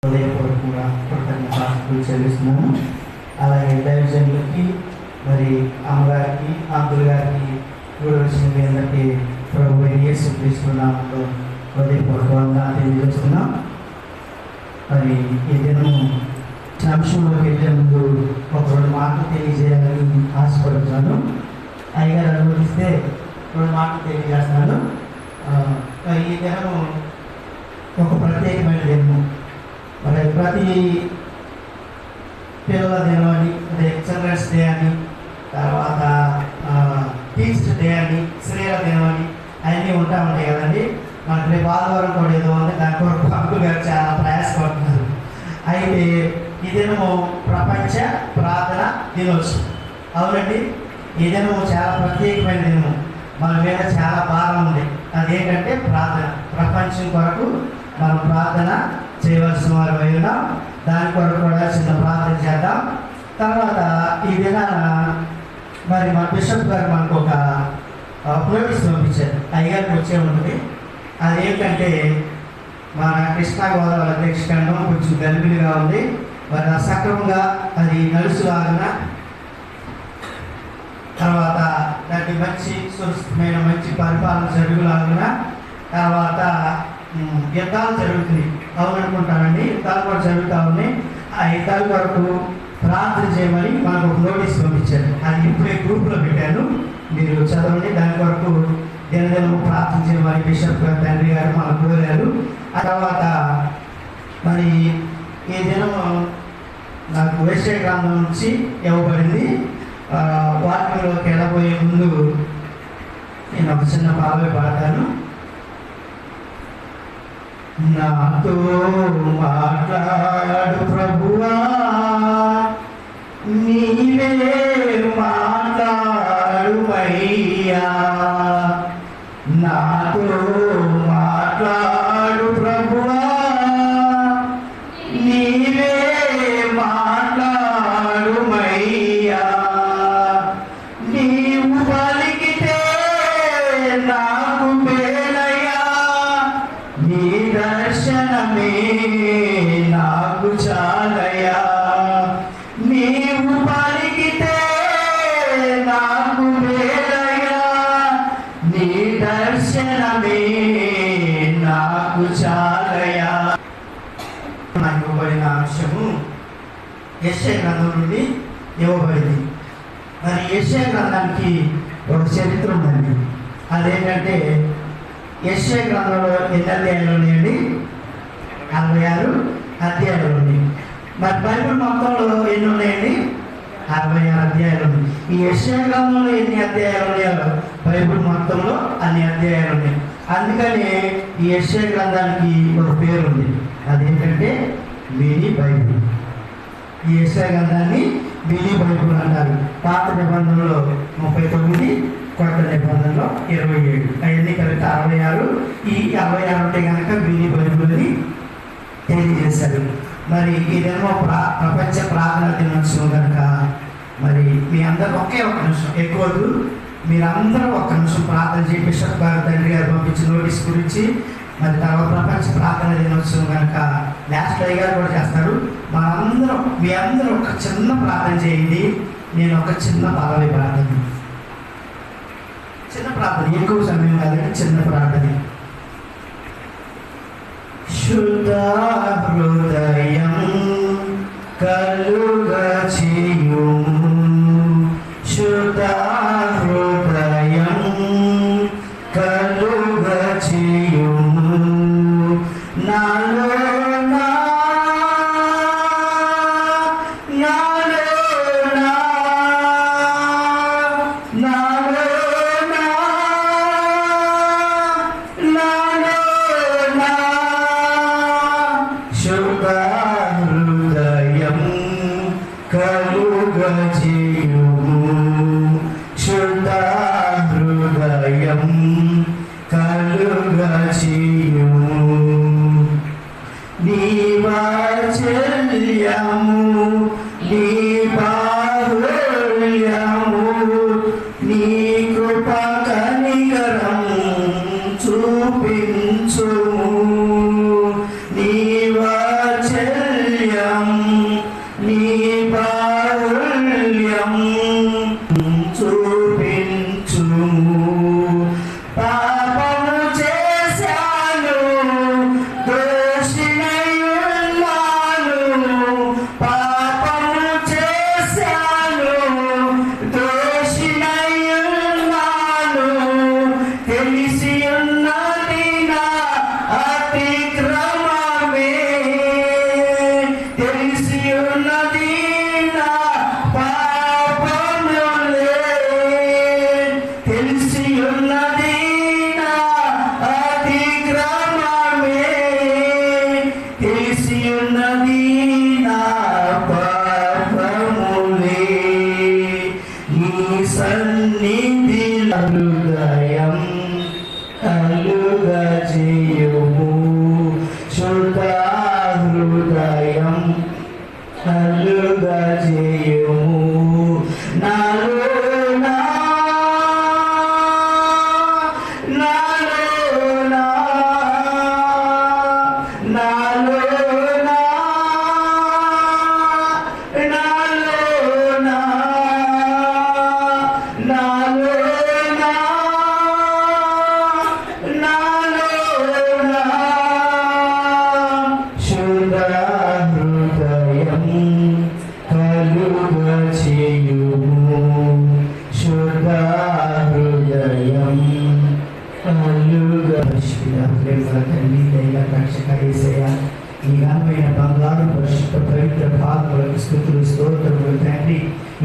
హృదయపూర్వకంగా కృతజ్ఞతలు చెల్లిస్తున్నాను. అలాగే దైవజనులకి, మరి అమ్మగారికి, అంకుల్ గారికి కూడా వచ్చిన మీ అందరికీ ప్రభు యేసుక్రీస్తు నామములో హృదయపూర్వకంగా తెలియజేస్తున్నాం. మరి ఈ దినము అంశంలోకి వెళ్ళే ముందు ఒక 2 మాటలు తెలియజేయాలని ఆశపడుతున్నాను. అయ్యగారు అనుమతిస్తే 2 మాటలు తెలియజేస్తున్నాను. ఈ దినము ఒక ప్రత్యేకమైన దినము. మరి ప్రతి పిల్లల దినం అని, చిల్డ్రన్స్ డే అని, తర్వాత టీచర్స్ డే అని, స్త్రీల దినం అని అవన్నీ ఉంటాయి కదండి. మనకి రేపు ఆదివారం కూడా ఏదో ఉంది, దాని కొరకు అంకుల్ గారు చాలా ప్రయాసపడుతున్నారు. అయితే ఈ దినము ప్రపంచ ప్రార్థన దినోత్సవం. అవునండి, ఈ దినము చాలా ప్రత్యేకమైన దినము. మన మీద చాలా భారం ఉంది. అదేంటంటే ప్రార్థన. ప్రపంచం కొరకు మనం ప్రార్థన చేయవలసిన వారు అయినా దాని కొరకు కూడా చిన్న ప్రార్థన చేద్దాం. తర్వాత ఈ దినాన మరి మా బిషప్ గారు మనకు ఒక నోటీస్ పంపించారు. అయ్యగారికి వచ్చే ఉంటుంది. అదేంటంటే మన కృష్ణా గోదావరి అధ్యక్షండం కొంచెం గలిబిలిగా ఉంది. మరి సక్రమంగా అది నడుచులాగిన తర్వాత దానికి మంచి సురక్షితమైన మంచి పరిపాలన జరుగులాగిన తర్వాత యుద్ధాలు జరుగుతున్నాయి. అవుననుకుంటానండి, యుద్ధాలు కూడా జరుగుతూ ఉన్నాయి. ఆ యుద్ధాల వరకు ప్రార్థన చేయమని మనకు ఒక నోటీస్ పంపించారు. అది ఇప్పుడే గ్రూప్లో పెట్టాను, మీరు చదవండి. దాని వరకు దినదినము ప్రార్థన చేయమని బిషప్ గారు, తండ్రి గారు మనకు కోరారు. ఆ తర్వాత మరి ఈ దినము నాకు యెషయా గ్రంథం నుంచి ఇవ్వబడింది. వాక్యంలోకి వెళ్ళబోయే ముందు నేను ఒక చిన్న పాటలు పాడతాను. నాతో మాట్లాడు ప్రభువా, నీవే మాట్లాడుమయ్యా. నాతో మాట్లాడు ప్రభువా, నీవే మాట్లాడుమయ్యా. నీవు పలికితే నాకు మేలయ్యా, నీ దర్శనమే నాకు చాలయ్యా. నీవు పలికితే నాకు మేలయ్యా, నీ దర్శనమే నాకు చాలయ్యా. నాకు ఇవ్వబడిన అంశము యెషయా గ్రంథం నుండి ఇవ్వబడింది. మరి యెషయా గ్రంథానికి ఒక చరిత్ర ఉందండి. అదేంటంటే యెషయా గ్రంథంలో ఎన్ని అధ్యాయాలు ఉన్నాయండి? 66 అధ్యాయాలు ఉన్నాయి. మరి బైబిల్ మొత్తంలో ఎన్ని ఉన్నాయండి? 66 అధ్యాయాలు ఉన్నాయి. ఈ యెషయా గ్రంథంలో ఎన్ని అధ్యాయాలు ఉన్నాయో బైబిల్ మొత్తంలో అన్ని అధ్యాయాలు ఉన్నాయి. అందుకని ఈ యెషయా గ్రంథానికి ఒక పేరు ఉంది. అదేంటంటే మినీ బైబిల్. ఈ యెషయా గ్రంథాన్ని మినీ బైబిల్ అంటారు. పాత నిబంధనలో 39, కొత్త నిబంధనలో 27, అవన్నీ కలిపి 66. ఈ 66 ఉంటే కనుక మినీ బైబిల్ అని తెలియజేశారు. మరి ఇదేమో ప్రపంచ ప్రార్థన దినోత్సవం కనుక మరి మీ అందరూ ఒకే ఒక నిమిషం, ఎక్కువ మీరందరూ ఒక్క నిమిషం ప్రార్థన చేయి. బిషప్ గారు, తండ్రి గారు పంపించిన నోటీస్ గురించి. మరి తర్వాత ప్రపంచ ప్రార్థన దినోత్సవం కనుక లాస్ట్ గారు కూడా చేస్తారు. మనందరం మీ అందరూ ఒక చిన్న ప్రార్థన చేయండి. నేను ఒక చిన్న పదవి ప్రార్థన, చిన్న ప్రార్థన, ఎక్కువ సమయం కాదండి, చిన్న ప్రార్థన. శుద్ధ హృదయం కలుగచేయుము, శుద్ధ హృదయం కలుగచేయుము. నాలో శుద్ధ హృదయం కలుగచేయుము. నీ వాత్సల్యము, నీ బాహుళ్యము, నీ కృప కనికరం చూపించుము. నీ వాత్సల్యము నీ ఘనమైన బంగారు పరిశుద్ధ పవిత్ర పాదములకు స్తుతులు స్తోత్రములు తండ్రి.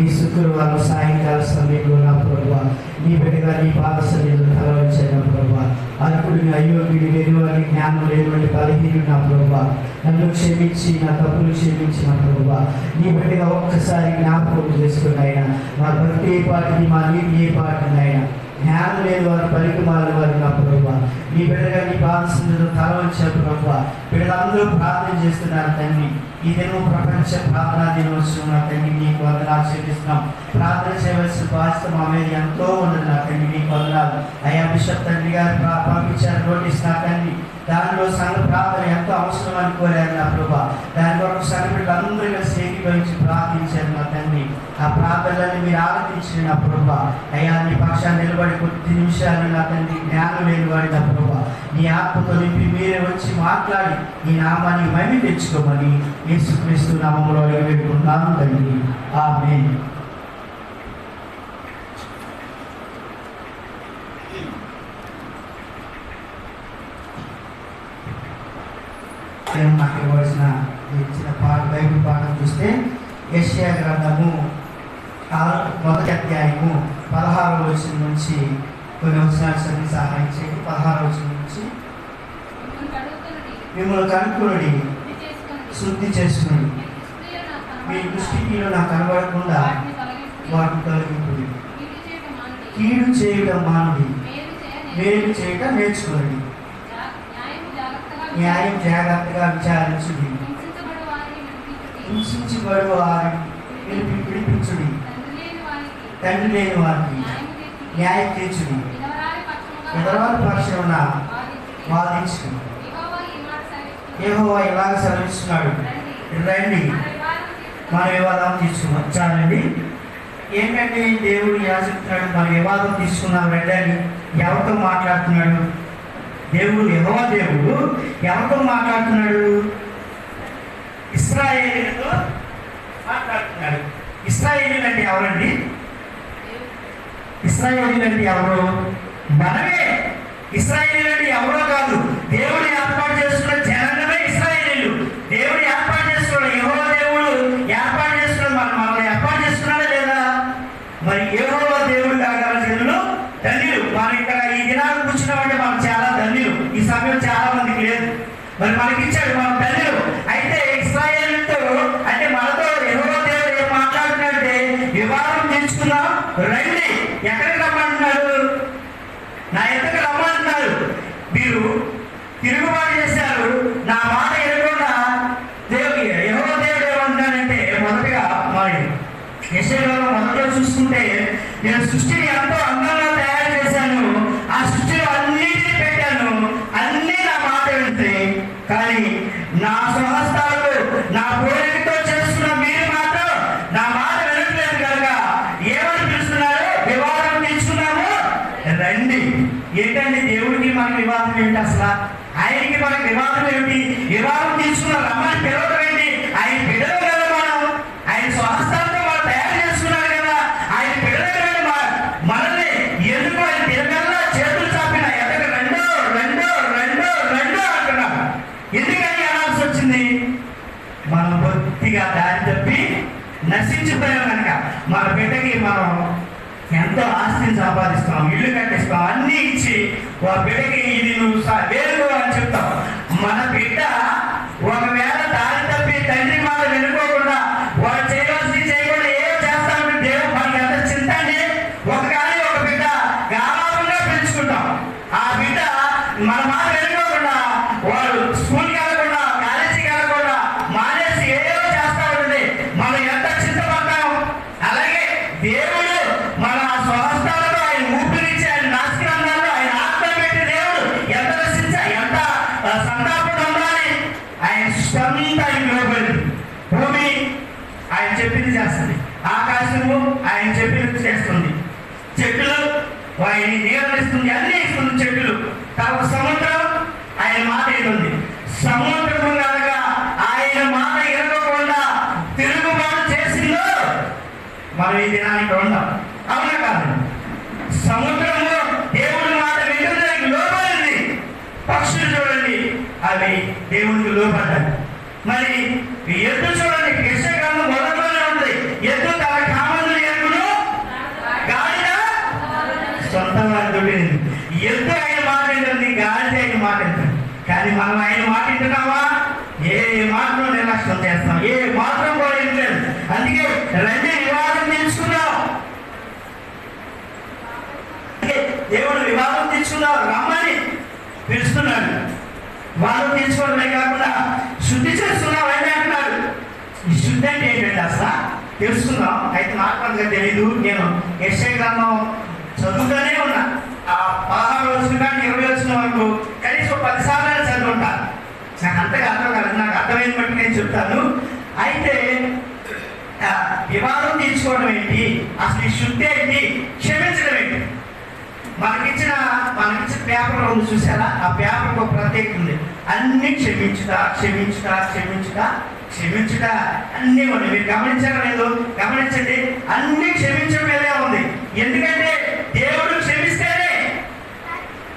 ఈ శుక్రవారం సాయంకాల సమయంలో నా ప్రభువా నీ బిడ్డగా నీ పాద సన్నిధిలో తలవంచాను ప్రభువా. అర్హుడిని అయోగ్యుడి లేనివాడిని జ్ఞానం లేనివాడి బలహీనుడు నా ప్రభువా. నన్ను క్షమించి నా తప్పులు క్షమించి నా ప్రభువా నీ బిడ్డగా ఒక్కసారి జ్ఞాపకం చేసుకున్నాయన. మా భక్తి ఏ పాటిది, మా నీతి ఏ పాటిది ఆయన. జ్ఞానం లేని వారు పలికి మారిన వారు నా ప్రభువా నీ బిడ్డగా నీ పాదసన్నిధిలో తలవంచారు ప్రభువా. బిడ్డలందరూ ప్రార్థన చేస్తున్నారు తండ్రి. ఈ దినం ప్రపంచ ప్రార్థనా దినోత్సవం నా తండ్రి నీకు వందనాలు చెల్లిస్తున్నాం. ప్రార్థన చేయవలసిన బాధ్యత మా మీద ఎంతో ఉన్నది నా తండ్రి నీకు వందనాలు. అయ్యా బిషప్ తండ్రి గారు పంపించారు నోటీస్ నా తండ్రి. దానిలో సంఘ ప్రార్థన ఎంతో అవసరం అని కోరారు నా ప్రభా. దాని కొరకు సంఘ బిడ్డలందరూ కలిసి ఏకీభవించి ప్రార్థించారు నా తండ్రి. ఆ ప్రార్థనలన్నీ మీరు ఆరాధించిన నా ప్రభా. అయ్యా నీ పక్షాన్ని నిలబడి కొద్ది నిమిషాలు నా తండ్రి జ్ఞానం లేని వాడి నా ప్రభా నీ ఆత్మతో నింపి మీరే వచ్చి మాట్లాడి ఈ నామాన్ని మహిమ తెచ్చుకోమని యేసుక్రీస్తు నామములో వేడుకుంటున్నాను తండ్రి. ఆమేన్. నాకు ఇవ్వాల్సిన ఇచ్చిన బైబిల్ పాఠం చూస్తే యెషయా గ్రంథము 1వ అధ్యాయము 16వ వచనం నుంచి కొన్ని వచనాలు సహాయం చేయండి. 16వ వచనం నుంచి మిమ్మల్ని కనుక్కొనుడి, శుద్ధి చేసుకుని మీ దృష్టిలో నాకు కనబడకుండా వాటిని తొలగింపుడి. కీడు చేయడం మానుడి, మేలు చేయడం నేర్చుకోండి. న్యాయం జాగ్రత్తగా విచారించుడి, హింసించబడు వారిని విడిపించుడి, తండ్రి లేని వారికి న్యాయం తీర్చుడి, ఎదరవారి పక్షమున వాదించుడి. యెహోవా ఇలాగ సెలవిస్తున్నాడు, రండి మన వివాదం తీసుకున్నాం. చాలండి. ఏంటంటే దేవుడు ఎలా చెప్తున్నాడు? మన వివాదం తీసుకున్నాం రండి అని ఎవరితో మాట్లాడుతున్నాడు? దేవుడు యెహోవా దేవుడు ఎవరితో మాట్లాడుతున్నాడు? ఇశ్రాయేలీయులతో మాట్లాడుతున్నాడు. ఇశ్రాయేలీయులు అంటే ఎవరండి? ఇశ్రాయేలీయులు అంటే ఎవరు? మనమే. ఇశ్రాయేలీయులు అంటే ఎవరో కాదు, దేవుడు ఏర్పాటు చేసుకున్న జనాంగమే ఇశ్రాయేలీయులు. దేవుడు ఏర్పాటు చేసుకున్నాడు, యెహోవా దేవుడు ఏర్పాటు చేసుకున్నాడు. మనల్ని ఏర్పాటు చేసుకున్నాడా లేదా? మరి యెహోవా దేవుడు లాగా జనులు ధన్యులు. మనం ఇక్కడ ఈ దినాలు కూర్చున్నామంటే మనం చాలా ధన్యులు. ఈ సమయం చాలా మందికి లేదు, మరి మనకి ఇచ్చాడు, మనం ధన్యులు. అయితే ఇశ్రాయేలుతో అంటే మనతో యెహోవా దేవుడు ఏం మాట్లాడుతున్నాడంటే వివాహం తెచ్చుకున్నాం రండి. ఎక్కడికి రమ్మంటున్నాడు? నా ఎక్కడికి రమ్మంటున్నారు. మీరు తిరుగుబాటు చేశారు, నా మాట ఎరగకుండా యెహోవా దేవుడు ఏమంటున్నాడంటే మొదటగా మరి యెషయాలో మొదట్లో చూసుకుంటే నేను సృష్టిని ఎంతో అందంగా తయారు చేశాను, ఆ సృష్టిలో అన్నిటినీ పెట్టాను, అన్నీ నా మాట వింటాయి. కానీ నా స్వహస్తాలతో నా పోలికతో చేస్తున్న మీరు మాత్రం నా మాట వినట్లేదు కనుక ఏమని పిలుస్తున్నారు? వివాదం తీసుకున్నాము రండి. ఏంటంటే దేవుడికి మనకి వివాదం ఏంటి? అసలు ఆయనకి మనకి వివాదం ఏమిటి? వివాదం తీసుకున్న రమ్మని పిలవడం ఏంటి? ఆయన పిలవడం కదా, మనం ఆయన స్వహస్తాలతో మనం తయారు చేసుకున్నాడు కదా, ఆయన పిలవడం మనల్ని ఎందుకు ఆయన తిరగల్లా చేతులు చాపిన ఎదగ రెండో రెండో రెండో రెండో అంటున్నాం. ఎందుకని అనాల్సి వచ్చింది? మనం బొత్తిగా దారి తప్పి నశించిపోయాం కనుక మన బిడ్డకి మనం ఎంతో ఆస్తిని సంపాదిస్తాం, ఇల్లు కట్టిస్తాం, అన్నీ ఇచ్చి ఆ బిడ్డకి ఇది నువ్వు వేరుకో అని చెప్తాం. మన బిడ్డ ఒకవేళ దారి తప్పి తండ్రి మాట వినుకోకుండా వాడు చేయవలసి చేయకుండా ఏం చేస్తామంటే దేవుడు మనకి ఎంత చింత అండి. ఒక బిడ్డ గారాబంగా పెంచుకుంటాం, ఆ బిడ్డ మన మాట వినుకోకుండా వాడు స్కూల్కి వెళ్ళకుండా కాలేజీకి వెళ్ళకుండా మానేసి ఏదో చేస్తా ఉంటుంది. మనం ఎంత చింతపడతాం. అలాగే దేవుడు మన స్వహస్తాలతో ఆయన ఊపిరిచ్చి ఆయన నాశకాంతాల్లో ఆయన ఆత్మ పెట్టి దేవుడు ఎంత ఎంత సంతాపం ఉండాలి. ఆయన సొంత లోబడి భూమి ఆయన చెప్పింది చేస్తుంది, ఆకాశము ఆయన చెప్పింది చేస్తుంది, చెట్లు ఆయన నీడనిస్తుంది, అన్నీ ఇస్తుంది చెట్లు. తర్వాత సముద్రం ఆయన మాట ఏంటుంది. సముద్రము కనుక ఆయన మాట ఎరగకుండా తిరుగుబాటు చేసిందో మనం ఈ దినానికి ఉండం. అవునా కాదు? సముద్రంలో దేవుడి మాట వినడానికి లోబడింది. పక్షులు చూడండి, అవి దేవుడికి లోబడ్డాయి. మరి ఎద్దు చూడండి, యెషయా మొదట్లోనే ఉంటుంది, ఎద్దు తన కామన్లు ఎరుగును గాడిద సొంత వారి దొడ్డిని. ఎద్దు ఆయన మాట వింటుంది, గాడిద ఆయన మాట వింటుంది. కానీ మనం ఆయన మాట వింటున్నావా? ఏ మాత్రం నిర్లక్ష్యం చేస్తాం, ఏ మాత్రం కూడా వింటలేదు. అందుకే రండి వివాదం తీసుకున్నాం, దేవుడు వివాదం తీసుకున్నావు రమ్మని పిలుస్తున్నాడు. వాళ్ళు తీసుకోవడమే కాకుండా శుద్ధి చేస్తున్నావు అని అంటున్నాడు. ఈ శుద్ధి అంటే ఏంటంటే అసలు తెలుసుకున్నాం. అయితే నాకు అంతగా తెలీదు. నేను యెషయా గ్రంథం చదువుతూనే ఉన్నా. ఆ 16 వచ్చిన కానీ 20 వచ్చిన వరకు కనీసం 10 సార్లు చదువుంటా. నాకు అంతగా అర్థం కాదు, నాకు అర్థమైన బట్టి నేను చెప్తాను. అయితే వివాదం తీర్చుకోవడం ఏంటి, అసలు ఈ శుద్ధి ఏంటి, క్షమించడం ఏంటి? మనకిచ్చిన పేపర్ ఉంది చూసారా? ఆ పేపర్కి ఒక ప్రత్యేకత ఉంది. అన్ని క్షమించుట క్షమించుట క్షమించుట క్షమించుట అన్నీ ఉన్నాయి. మీరు గమనించారా లేదు? గమనించండి, అన్ని క్షమించడం మీదే ఉంది. ఎందుకంటే దేవుడు క్షమిస్తేనే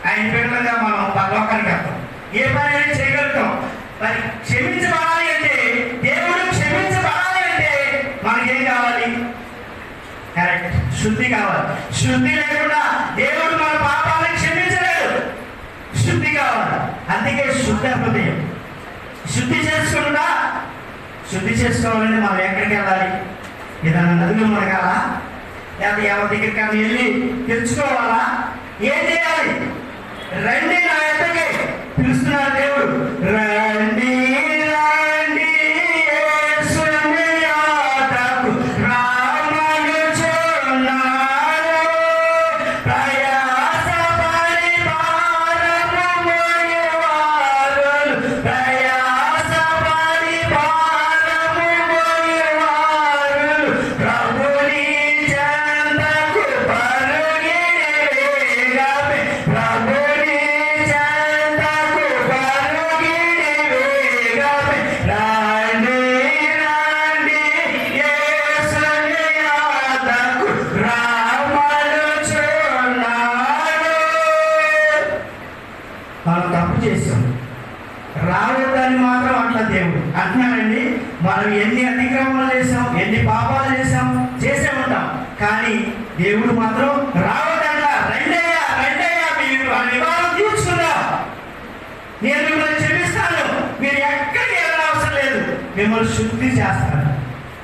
ఆయన బిడ్డలుగా మనం పరలోకానికి వెళ్తాం, ఏ పని అయినా చేయగలుగుతాం. మరి క్షమించబడాలి అంటే, దేవుడు క్షమించబడాలి అంటే మనకేం కావాలి? కరెక్ట్, శుద్ధి కావాలి. శుద్ధి లేకుండా దేవుడు మన పాపాలను క్షమించలేడు. శుద్ధి కావాలి. అందుకే శుద్ధ హృదయం. శుద్ధి చేసుకుంటా, శుద్ధి చేసుకోవాలంటే మనం ఎక్కడికి వెళ్ళాలి? ఏదైనా నదిలో మునగాలా? లేదా ఎవరి దగ్గరికి వెళ్ళి తెచ్చుకోవాలా? ఏం చేయాలి? రండి నా ఎద్దకి పిలుస్తున్నాడు దేవుడు. రండి రండి యేసుని యొద్దకు రామనుచున్నాడు, ప్రయాసపడి భారము మోయువారులు, ప్రయాసపడి భారము మోయువారులు, ప్రభుని చెంతకు పరుగిడి వేగమే, ప్రభుని చెంతకు పరుగిడి వేగమే, రండి రండి యేసుని యొద్దకు రామనుచున్నాడు. మనం తప్పు చేశాం, రావద్దని మాత్రం అట్లా దేవుడు అంటున్నాడండి. మనం ఎన్ని అతిక్రమాలు చేసాం, ఎన్ని పాపాలు చేసే ఉంటాం, కానీ దేవుడు మాత్రం రావద్దంట. రెండయ్యా రెండయ్యా మీరు ఆ వివాదం తీర్చుకుందాం, నేను మిమ్మల్ని క్షమిస్తాను, మీరు ఎక్కడికి వెళ్ళిన అవసరం లేదు, మిమ్మల్ని శుద్ధి చేస్తాను,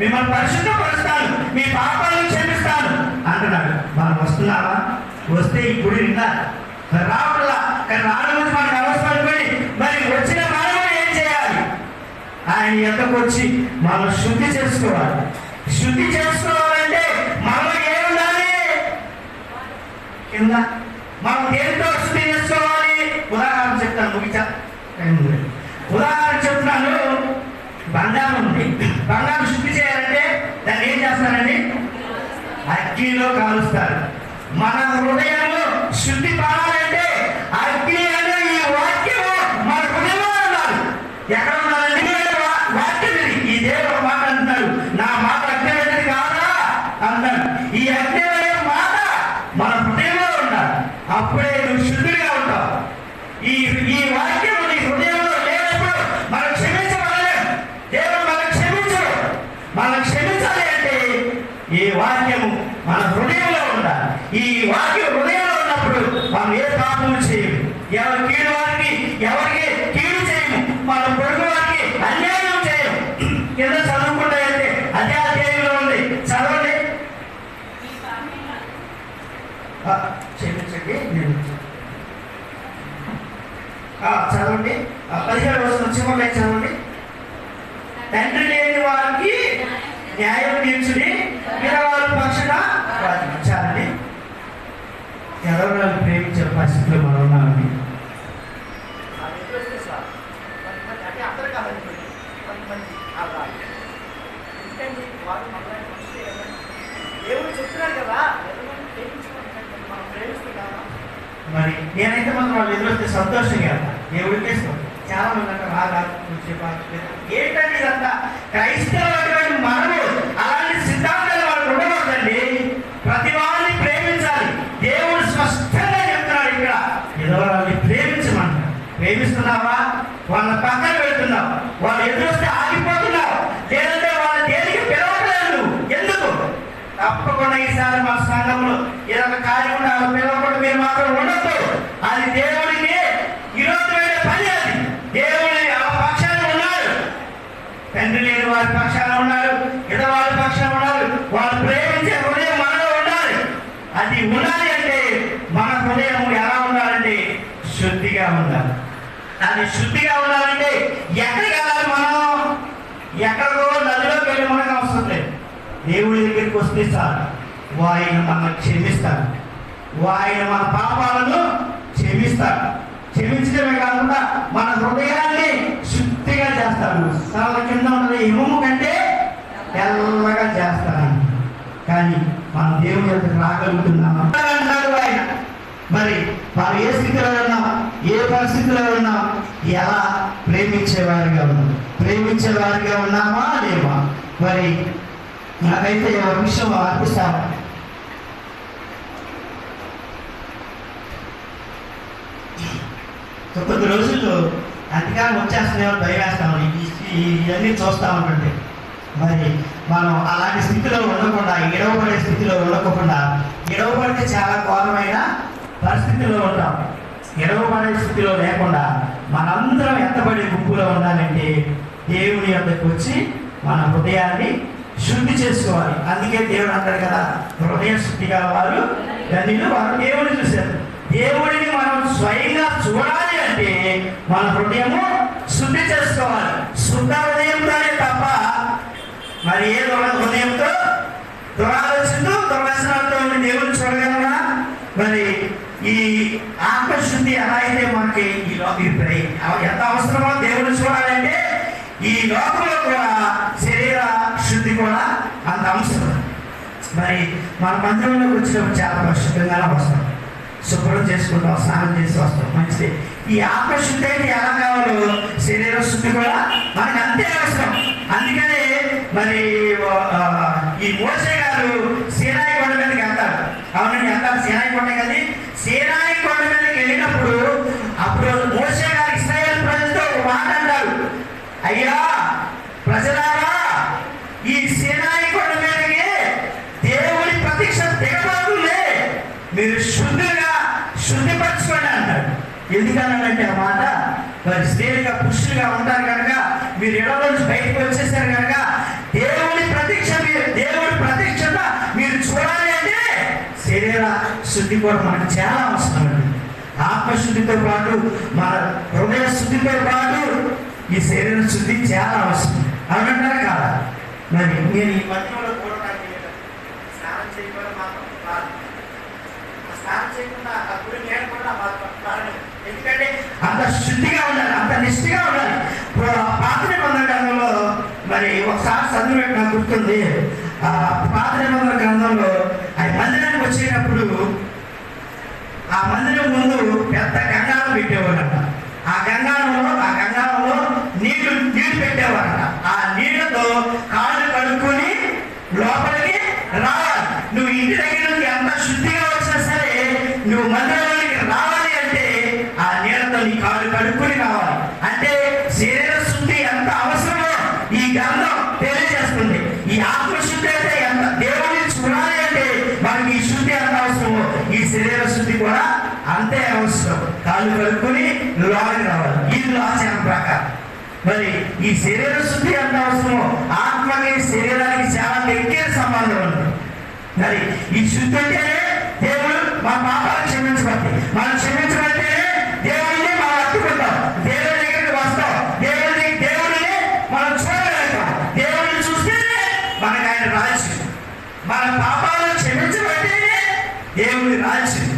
మిమ్మల్ని పరిశుద్ధపరుస్తాను, మీ పాపాలను క్షమిస్తాను అంటున్నాడు. మనం వస్తున్నావా? వస్తే ఈ గుడి నిండా రావట్లా. కానీ రావడం గురించి మనకు అవసరం అనుకోండి. మరి వచ్చిన మనం ఏం చేయాలి? ఆయన ఎంతకు వచ్చి మనం శుద్ధి చేసుకోవాలి. శుద్ధి చేసుకోవాలంటే మనం ఏముండాలి? కింద మనం దేనితో శుద్ధి చేసుకోవాలి? ఉదాహరణ చెప్తాను, ముగిచా ఉదాహరణ చెప్తున్నాను. బంగారం ఉంది, బంగారం శుద్ధి చేయాలంటే దాన్ని ఏం చేస్తారండి? అగ్నిలో కాలుస్తారు. మన హృదయంలో శుద్ధి పడాలంటే అగ్ని అనే ఈ వాక్యము మన హృదయంలో ఉండాలి. ఎక్కడ ఉండాలండి? వాక్యం ఇది. ఈ దేవుడు మాట అంటున్నాడు, నా మాట అగ్ని కాదా అంటాడు. ఈ అగ్ని అనే మాట మన హృదయంలో ఉండాలి. అప్పుడే నువ్వు శుద్ధిగా ఉంటావు. ఈ వాక్యం నీ హృదయంలో లేనప్పుడు మనం క్షమించబడలేం. దేవుడు మనం క్షమించడు. మనం క్షమించాలి అంటే ఈ వాక్యము మన హృదయంలో ఉండాలి. ఈ వాక్యం హృదయంలో ఉన్నప్పుడు మనం ఏ పాపము చేయము, ఎవరి కీడు వారికి ఎవరికి కీడు చేయము, మన పొరుగు వారికి అన్యాయం చేయము. కింద చదువుకుంటా వెళ్తే అదే అధ్యాయంలో ఉంది, చదవండి. క్షమించండి, నేను చదవండి. 17వ వచనం చివరిలో చదవండి. తండ్రి లేని వారికి న్యాయం తీర్చుడి, విధవరాల పక్షాన వాదించాలని. విధవరాలను ప్రేమించే పరిస్థితిలో మనం ఉన్నామని దేవుడు చెప్తున్నాడు కదా. మరి నేనైతే మాత్రం వాళ్ళు ఎదురొస్తే సంతోషంగా దేవుడికి చాలా మంది అంటే రాగా ఏంటంటే ఇదంతా క్రైస్తవులైన మనము అలాంటి సిద్ధాంతాలు వాళ్ళు ఉండకూడదండి. ప్రతి వాళ్ళని ప్రేమించాలి. దేవుడు స్పష్టంగా చెప్తున్నాడు ఇక్కడ, ఎదురు ప్రేమించమంటారు. ప్రేమిస్తున్నావా? వాళ్ళ పక్కన పెడుతున్నావు, వాళ్ళు ఎదురొస్తే తప్పకుండా ఈసారి మా సంఘంలో ఏదైనా కార్యం పిలవకుండా మీరు మాత్రం ఉండొద్దు. అది దేవుడికి విరోధమైన పని. అది దేవుడి పక్షాన ఉన్నాడు. తండ్రి లేని వారి పక్షాన ఉన్నాడు, ఇతర వారి పక్షాన ఉన్నాడు. వాళ్ళు ప్రేమించే హృదయం మనలో ఉండాలి. అది ఉండాలి అంటే మన హృదయం ఎలా ఉండాలంటే శుద్ధిగా ఉండాలి. అది శుద్ధిగా ఉండాలంటే ఎక్కడికి వెళ్ళాలి? మనం ఎక్కడికో నదిలోకి వెళ్ళి మనకు అవసరం లేదు. దేవుడి దగ్గరికి వస్తే చాలు, ఆయన మనల్ని క్షమిస్తాడు. ఆయన మన పాపాలను క్షమిస్తాడు. క్షమించడమే కాకుండా మన హృదయాన్ని శుద్ధిగా చేస్తాడు. చాలా కింద ఉన్నది హిమము కంటే తెల్లగా చేస్తాడు. కానీ మనం దేవుడి దగ్గరికి రాగలుగుతున్నాం అంటాడు ఆయన. మరి మనం ఏ స్థితిలో ఉన్నాం, ఏ పరిస్థితిలో ఉన్నాం, ఎలా ప్రేమించేవారిగా ఉన్నాం, ప్రేమించేవారిగా ఉన్నామా లేవా? మరి నాకైతే ఒక విషయం అనిపిస్తాను. కొద్ది రోజుల్లో అధికారం వచ్చేస్తున్నాయో భయవేస్తామని ఇవన్నీ చూస్తా ఉంటుంటే, మరి మనం అలాంటి స్థితిలో ఉండకుండా, ఎడవబడే స్థితిలో ఉండకుండా, ఎడవబడితే చాలా ఘోరమైన పరిస్థితిలో ఉంటాం. ఎడవబడే స్థితిలో లేకుండా మనందరం ఎంతబడి గుంపులో ఉండాలంటే దేవుని యొద్దకు వచ్చి మన హృదయాన్ని శుద్ధి చేసుకోవాలి. అందుకే దేవుడు అంటాడు కదా, హృదయ శుద్ధి గల వారు ధన్యులు, వారు దేవుడిని చూశారు. దేవుడిని మనం స్వయంగా చూడాలి అంటే మన హృదయము శుద్ధి చేసుకోవాలి. శుద్ధ హృదయంతోనే తప్ప మరి ఏ హృదయంతో దురాలోచనతో దుర్వ్యసనాలతో దేవుడిని చూడగలరా? మరి ఈ ఆత్మశుద్ధి ఎలా అయితే మనకి ఎంత అవసరమో దేవుడిని చూడాలంటే ఈ లోకంలో కూడా శరీర శుద్ధి కూడా అంత అవసరం. మరి మన మందిరంలోకి వచ్చినప్పుడు చాలా పరిశుభ్రంగానే వస్తాం, శుభ్రం చేసుకుంటాం, స్నానం చేసి వస్తాం, మంచిది. ఈ ఆత్మశుద్ధి అయితే ఎలా కావాలో శరీర శుద్ధి కూడా మనకు అంతే అవసరం. అందుకనే మరి ఈ మోసే గారు సీనాయి కొండ మీదకి వెళ్తారు. అవునండి, వెళ్తారు. సీనాయి కొండ కదా. సీనాయి కొండ మీదకి వెళ్ళినప్పుడు అప్పుడు మోసే గారు ఇశ్రాయేలు ప్రజలతో ఒక మాట అంటారు, అయ్యా ప్రజలారా, ఈ సీనాయి కొండ మీదకి దేవుడి ప్రత్యక్ష దిగబడుతుంది, మీరు శుద్ధిపరచుకోండి అంటాడు. ఎందుకన్నాడంటే ఆ మాట, మరి స్త్రీలుగా పురుషులుగా ఉంటారు కనుక, మీరు ఇళ్ళ నుంచి బయటకు వచ్చేసారు కనుక దేవుడి ప్రత్యక్షత మీరు చూడాలి అంటే శరీర శుద్ధి కూడా మనకు చాలా అవసరం అండి. ఆత్మశుద్ధితో పాటు మన హృదయ శుద్ధితో పాటు ఈ శరీర శుద్ధి చాలా అవసరం. అవునంటారా కాదా? మరి నేను ఈ మధ్యలో కూడా స్నానం చేయకుండా స్నానం చేయకుండా అప్పుడు నేను కూడా ఎందుకంటే అంత శుద్ధిగా ఉండాలి, అంత నిష్ఠగా ఉండాలి. పాత నిబంధన గ్రంథంలో మరి ఒకసారి చదివినట్టు నాకు గుర్తుంది. పాత నిబంధన గ్రంథంలో ఆ మందిరానికి వచ్చేటప్పుడు ఆ మందిరం ముందు పెద్ద గంగాళం పెట్టేవాడంట. ఆ గంగాళంలో నీళ్లు పెట్టేవారంట. ఆ నీళ్లతో కాళ్ళు కడుక్కొని లోపలికి రావాలి. నువ్వు ఇంటి దగ్గర నుంచి ఎంత శుద్ధిగా వచ్చినా సరే నువ్వు మందిరంలోకి రావాలి అంటే ఆ నీళ్లతో నీ కాళ్ళు కడుక్కొని రావాలి. అంటే శరీర శుద్ధి ఎంత అవసరమో ఈ గ్రంథం తెలియజేస్తుంది. ఈ ఆత్మశుద్ధి అయితే ఎంత దేవుడిని చూడాలి అంటే మనకి ఈ శుద్ధి ఎంత అవసరమో ఈ శరీర శుద్ధి కూడా అంతే అవసరం. కాళ్ళు కడుక్కొని లోనికి రావాలి. ఇది ఆచారం ప్రకారం. మరి ఈ శరీర శుద్ధి ఎంత అవసరమో ఆత్మకి శరీరానికి చాలా దగ్గర సంబంధం ఉంది. మరి ఈ శుద్ధి అంటేనే దేవుడు మా పాపాలు క్షమించబట్టి, మనం క్షమించబట్టే దేవుడిని మనం అట్టుకుంటాం, దేవుడి దగ్గరికి వస్తాం, దేవుడిని మనం చూడగలుగుతాం. దేవుడిని చూస్తేనే మనకు ఆయన రాజ్యం. మన పాపాలు క్షమించబట్టేనే దేవుడి రాజ్యం.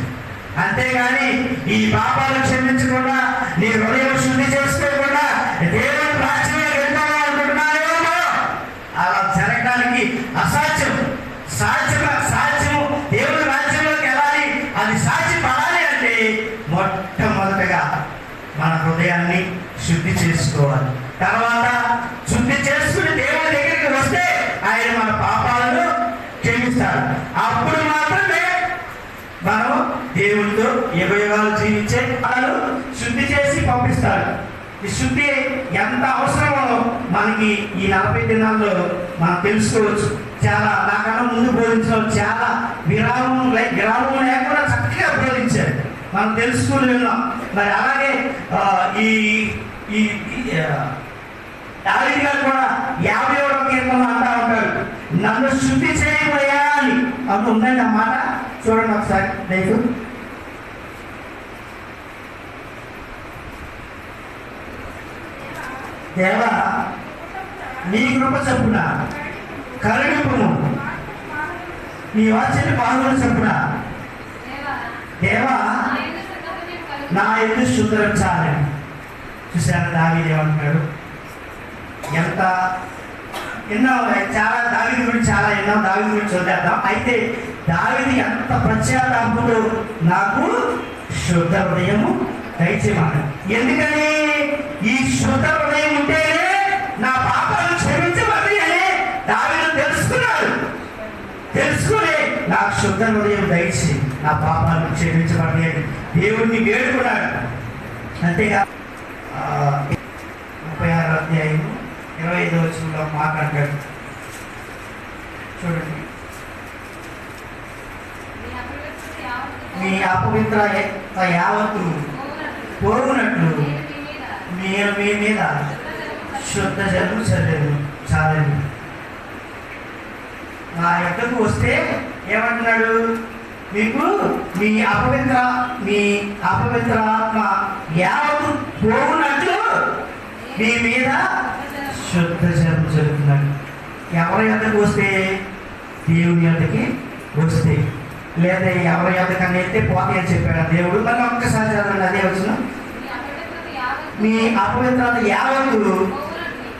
అంతేగాని ఈ పాపాలు క్షమించకుండా నీ హృదయం శుద్ధి చేసుకోకుండా దేవుడి రాజ్యంలో వెళ్తామో అనుకుంటున్నారేమో, అలా జరగడానికి అసాధ్యం. సాధ్యము దేవుడి రాజ్యంలోకి వెళ్ళాలి, అది సాధ్యపడాలి అంటే మొట్టమొదటగా మన హృదయాన్ని శుద్ధి చేసుకోవాలి. తర్వాత శుద్ధి చేసుకుని దేవుడి దగ్గరికి వస్తే ఆయన మన పాపాలను క్షమిస్తాడు. అప్పుడు మాత్రమే మనం దేవుడితో యుగయుగాలు జీవించే వాళ్ళు శుద్ధి చేసి పంపిస్తాడు. ఈ శుద్ధి ఎంత అవసరమో మనకి ఈ 40 దినాల్లో మనం తెలుసుకోవచ్చు. చాలా నాకన్నా ముందు బోధించిన వాళ్ళు చాలా విరామం లేకుండా చక్కగా బోధించారు. మనం తెలుసుకుని విన్నాం. మరి అలాగే ఈ ఈ దావీదు గారు కూడా 51వ కీర్తనలో అంటా ఉంటారు, నన్ను శుద్ధి చేయబోయా అని. అప్పుడు ఉందండి ఆ మాట, చూడండి ఒకసారి దయకు. దేవా నీ కృప చొప్పున కరుణింపుము, నీ వాత్సల్య బాహువుల చొప్పున దేవా నా యందు శుద్ధరించాలని. చూసారా దావీదు ఏమంటున్నాడు? ఎంత విన్నాం, చాలా దావీదు గురించి చాలా విన్నాం. దావీదు గురించి వదిలేద్దాం. అయితే దావీదు ఎంత పశ్చాత్తాపంతో నాకు శుద్ధ హృదయము దయచేయమని. ఎందుకని? ఈ శుద్ధ హృదయం ఉంటేనే నా పాపాలు క్షమించబడి అని దావీదు తెలుసుకున్నాడు. తెలుసుకుని నాకు శుద్ధ హృదయం దయచి నా పాపాలు క్షమించబడి అని దేవుడిని వేడుకున్నాడు. అంతేగా 36వ అధ్యాయం 25వ వచనంలో మాట్లాడాడు. చూడండి, మీ అపవిత్ర యావత్తు పోగునట్లు నేను మీ మీద శుద్ధ జలము చల్లేను చాలని. నా యొక్కకు వస్తే ఏమంటున్నాడు? మీకు మీ అపవిత్రాత్మ యావత్తు పోగునట్లు మీ మీద శుద్ధ జలము చల్లుతున్నాడు. ఎవరి యొక్కకు వస్తే? దేవుని యొక్కకి వస్తే. లేదా ఎవరి యొక్కకన్నా అయితే పోతే అని చెప్పాడు దేవుడు. మళ్ళీ ఒక్కసారి చదవండి అదే వచ్చిన, మీ అపవిత్రత యావత్తు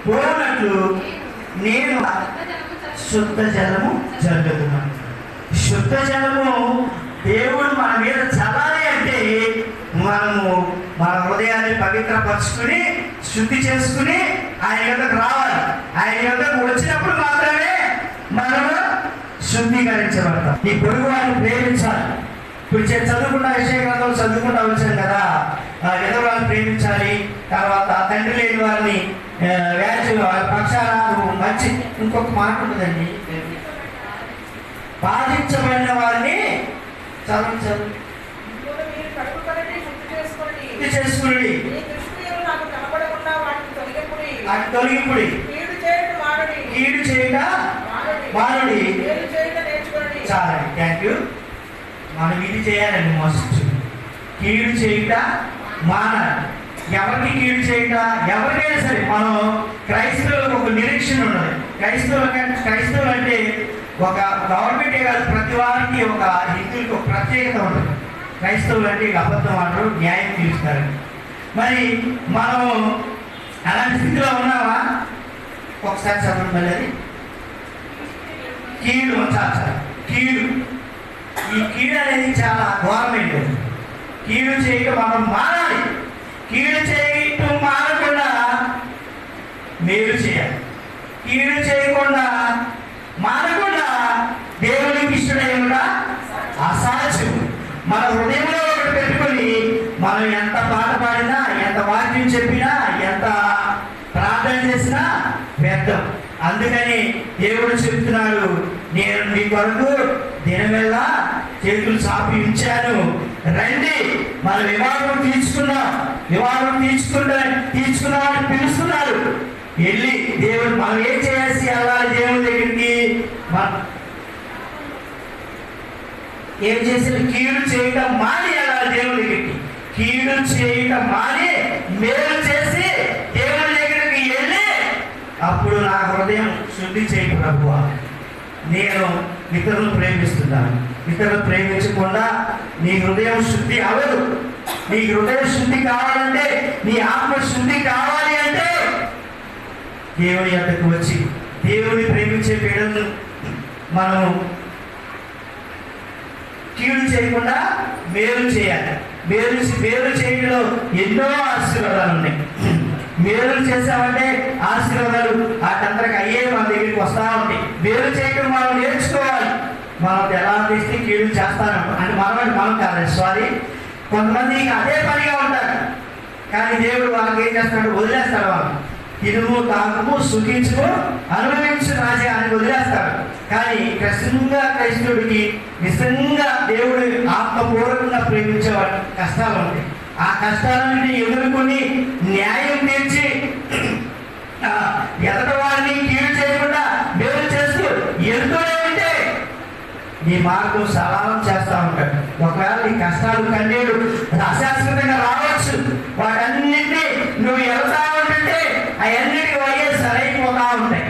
పోనట్లు నేను శుద్ధ జలము జల్లుతున్నాను. శుద్ధ జలము దేవుడు మన మీద చల్లాలి అంటే మనము మన హృదయాన్ని పవిత్రపరుచుకుని శుద్ధి చేసుకుని ఆయన యొక్కకు రావాలి. ఆయన యొక్కకు వచ్చినప్పుడు మాత్రమే మనము శుద్ధీకరించబడతాం. ఈ పొరుగు వారిని ప్రేమించాలి. ఇప్పుడు చదువుకున్న విషయ గ్రంథం చదువుకుంటూ వచ్చాను కదా, ఎదురువారిని ప్రేమించాలి. తర్వాత తండ్రి లేని వారిని వ్యాధులు పక్షాన మంచి, ఇంకొక మాట ఉంటుందండి, బాధించబడిన వారిని చదువు చేసుకుని తొలగిపుడి కీడు చేయట మానుడి. చాలా థ్యాంక్ యూ. మనం ఇది చేయాలండి, మోస్ట్ కీడు చేయట మానాలి. ఎవరికి కీడు చేయట? ఎవరికైనా సరే. మనం క్రైస్తవులకు ఒక నిరీక్షణ ఉన్నది. క్రైస్తవులు అంటే ఒక గవర్నమెంటే కాదు, ప్రతి వారికి ఒక హిందువులకు ఒక ప్రత్యేకత ఉంటుంది. క్రైస్తవులు అంటే అబద్ధం అంటారు, న్యాయం తీరుస్తారు. మరి మనం అలాంటి స్థితిలో ఉన్నావా? ఒకసారి చదవండి మళ్ళీ. అది కీడు చాలా కీడు. ఈ కీడు అనేది చాలా ఘోరమైనది. కీడు చేయటం మనం మానాలి. కీడు చేయటం మానకుండా మేలు చేయాలి. కీడు చేయకుండా మానకుండా దేవునికి ఇష్టడై కూడా అసాధ్యం. మన హృదయంలో ఒకటి పెట్టుకొని మనం ఎంత పాట పాడినా, ఎంత వాక్యం చెప్పినా, ఎంత ప్రార్థన చేసినా వ్యర్థం. అందుకని దేవుడు చెప్తున్నాడు, నేను మీ కొరకు దినమెల్లా చేతులు చాపి ఉంచాను, రండి మన వివాహం తీసుకున్నాం. వివాహం తీసుకున్నామని పిలుస్తున్నారు. వెళ్ళి దేవుడు మనం ఏం చేయాల్సి వెళ్ళాలి? దేవుడి దగ్గరికి ఏం చేసి కీడు చేయటం మాని వెళ్ళాలి దేవుడి దగ్గరికి. కీడు చేయటం మాని మేలు చేసి దేవుడి దగ్గరికి వెళ్ళి, అప్పుడు నా హృదయం శుద్ధి చేయి ప్రభువా, నేను ఇతరులను ప్రేమిస్తున్నాను. ఇతరులు ప్రేమించకుండా నీ హృదయం శుద్ధి అవ్వదు. నీ హృదయం శుద్ధి కావాలంటే, నీ ఆత్మ శుద్ధి కావాలి అంటే దేవుని యొద్దకు వచ్చి దేవుని ప్రేమించే పీడను మనం కీడు చేయకుండా మేలు చేయాలి. మేలు చేయడంలో ఎన్నో ఆశీర్వాదాలు ఉన్నాయి. మేలు చేసామంటే ఆశీర్వాదాలు వాటంతరకు అయ్యే మన దగ్గరికి వస్తూ ఉంటాయి. మేలు చేయడం మనం నేర్చుకోవాలి. మనం ఎలా చేస్తే కీడు చేస్తాను అని మనం కాదు, సారీ. కొంతమంది అదే పనిగా ఉంటారు, కానీ దేవుడు వాళ్ళకి ఏం చేస్తాడు? వదిలేస్తాడు. వాళ్ళు తినుము తాగుము సుఖించుము అనుభవించు రాజా అని వదిలేస్తాడు. కానీ క్రైస్తవుడికి నిజంగా దేవుడు ఆత్మపూర్వకంగా ప్రేమించేవాడు కష్టాలు ఉంటాయి. ఆ కష్టాలన్నింటినీ ఎదుర్కొని న్యాయం తీర్చి ఎదటి వారిని కీడు చేయకుండా మేలు చేస్తూ ఎదుగుతూనే ఉంటే నీ మార్గం సరళం చేస్తూ ఉంటాడు. ఒకవేళ నీ కష్టాలు కన్నీడు అశాశ్వతంగా రావచ్చు, వాటన్నింటినీ నువ్వు వెళ్తా ఉంటుంటే అవన్నిటికీ వయ్యే సరైపోతా ఉంటాయి.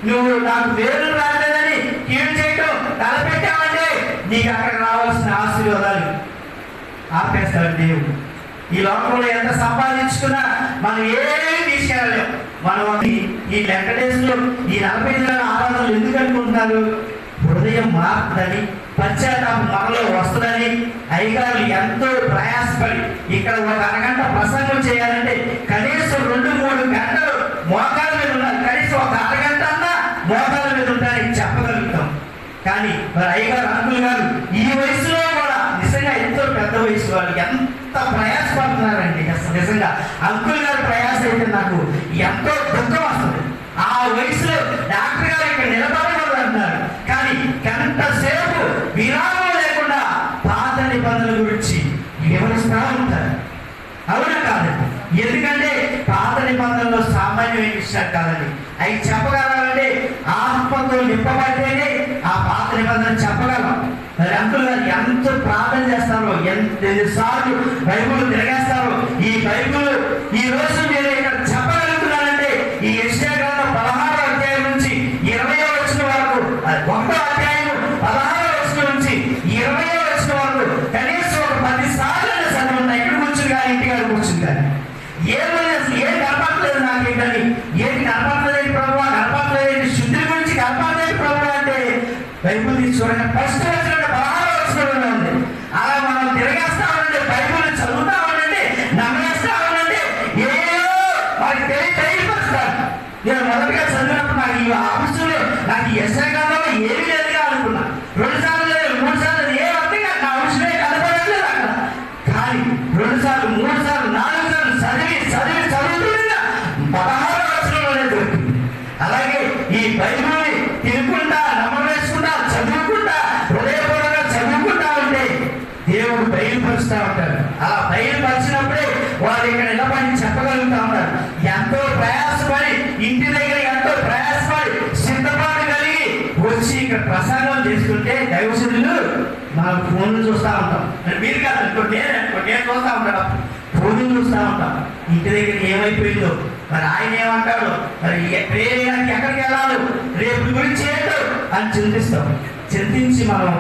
నువ్వు నాకు మేలు రాలేదని కీడు చేయటం తలపెట్టావంటే నీకు అక్కడ రావాల్సిన ఆశీర్వాదాలు ఆపేస్తాడు దేవుడు. ఈ లోకంలో ఎంత సంపాదించుకున్నా మనం ఏమీ తీసుకెళ్ళలేము. మనం ఈ వెంకటేశ్వరులు ఈ 40 దినాల ఆరాధనలు ఎందుకు అనుకుంటున్నారు? హృదయం మారుతుందని, పశ్చాత్తాపం మనలో వస్తుందని అయ్యగారులు ఎంతో ప్రయాసపడి ఇక్కడ ఒక అరగంట ప్రసంగం చేయాలంటే కనీసం 2-3 గంటలు మోకాల మీద ఉండాలి. కనీసం ఒక అరగంట అన్నా మోకాల మీద ఉంటారని చెప్పగలుగుతాం. కానీ మరి అయ్యగారు అంకుల్ గారు ఈ వయసులో కూడా నిజంగా ఎంతో పెద్ద వయసు వాళ్ళు ఎంత ప్రయాసపడుతున్నారండి. నిజంగా అంకుల్ గారు ప్రయాస అయితే నాకు ఎంతో దుఃఖం వస్తుంది. ఆ వయసులో డాక్టర్ గారు ఇక్కడ నిలబడకూడదు అంటున్నారు, కానీ గంటసేపు విరామం లేకుండా పాత నిబంధనల గురించి వివరిస్తూ ఉంటారు. అవునా కాదండి? ఎందుకంటే పాత నిబంధనలో సామాన్యమైన విషయాలు కాదండి. అవి చెప్పగలంటే ఆత్మతో నింపబడితేనే ఆ పాత నిబంధన చెప్పగలం. మరి అంకుల్ గారు ఎంత ప్రార్థన చేస్తారో, ఎన్నిసార్లు బైబుల్ తిరగేస్తారో. ఈ బైబుల్ ఈ రోజు నేను ఇక్కడ చెప్పగలుగుతున్నానంటే ఈ యెషయా గ్రంథం 16వ అధ్యాయం నుంచి 20వ వచనం వరకు, 1వ అధ్యాయం 16వ వచనం నుంచి 20వ వచనం వరకు కనీసం ఒక 10 సార్లు చదువున్నా. ఇక్కడ కూర్చుని కానీ ఇంటికాడ కూర్చుని కానీ ఏం కనపడలేదు నాకేంటని, ఏంటి కనపడలేదు ప్రభు, కనపడలేదు శుద్ధి గురించి కనపడలేదు ప్రభు అంటే బైబుల్ తీసి చూడండి. ఫస్ట్ వచ్చిన 16వ వచనంలో ఉంది. అలా మనం తిరగేస్తా ఉండండి, బైబుల్ చదువుతా ఉండండి, నమ్మేస్తా ఉండండి, ఏదో మనకి తెలియపరుస్తారు. నేను మొదటిగా చదివినప్పుడు నాకు ఈ అంశంలో నాకు యెషయా గ్రంథంలో ఏమీ లేదుగా అనుకున్నా. 2 సార్లు లేదు, 3 సార్లు లేదు, ఏ అర్థం కాదు, నా అంశమే కనపడట్లేదు అక్కడ. కానీ 2 సార్లు 3 సార్లు 4 సార్లు చదువుతుండగా 16వ వచనంలోనే దొరికింది. అలాగే ఈ బైబిల్ని తినుకుంటా, నమ్మవేసుకుంటా, చదువుకుంటా, హృదయపూర్వకంగా చదువుకుంటా ఉంటే దేవుడు బయలుపరుస్తూ ఉంటాడు. అలా బయలుపరిచినప్పుడే వాళ్ళు ఇక్కడ నిలబడి చెప్పగలుగుతూ ఉంటారు. ఎంతో ప్రయాసపడి ఇంటి దగ్గర ఎంతో ప్రయాసపడి సిద్ధపాటు కలిగి వచ్చి ఇక్కడ ప్రసాదం చేసుకుంటే దైవజనులు మనం ఫోన్లు చూస్తూ ఉంటాం. మీరు కాదు నేను చూస్తూ ఉంటాడు, ఫోన్లు చూస్తూ ఉంటాం. ఇంటి దగ్గర ఏమైపోయిందో, మరి ఆయన ఏమంటాడు, మరి ప్రేరణకి ఎక్కడికి వెళ్ళాలి, రేపు గురించి ఏంటో అని చింతిస్తాం. చింతించి మనం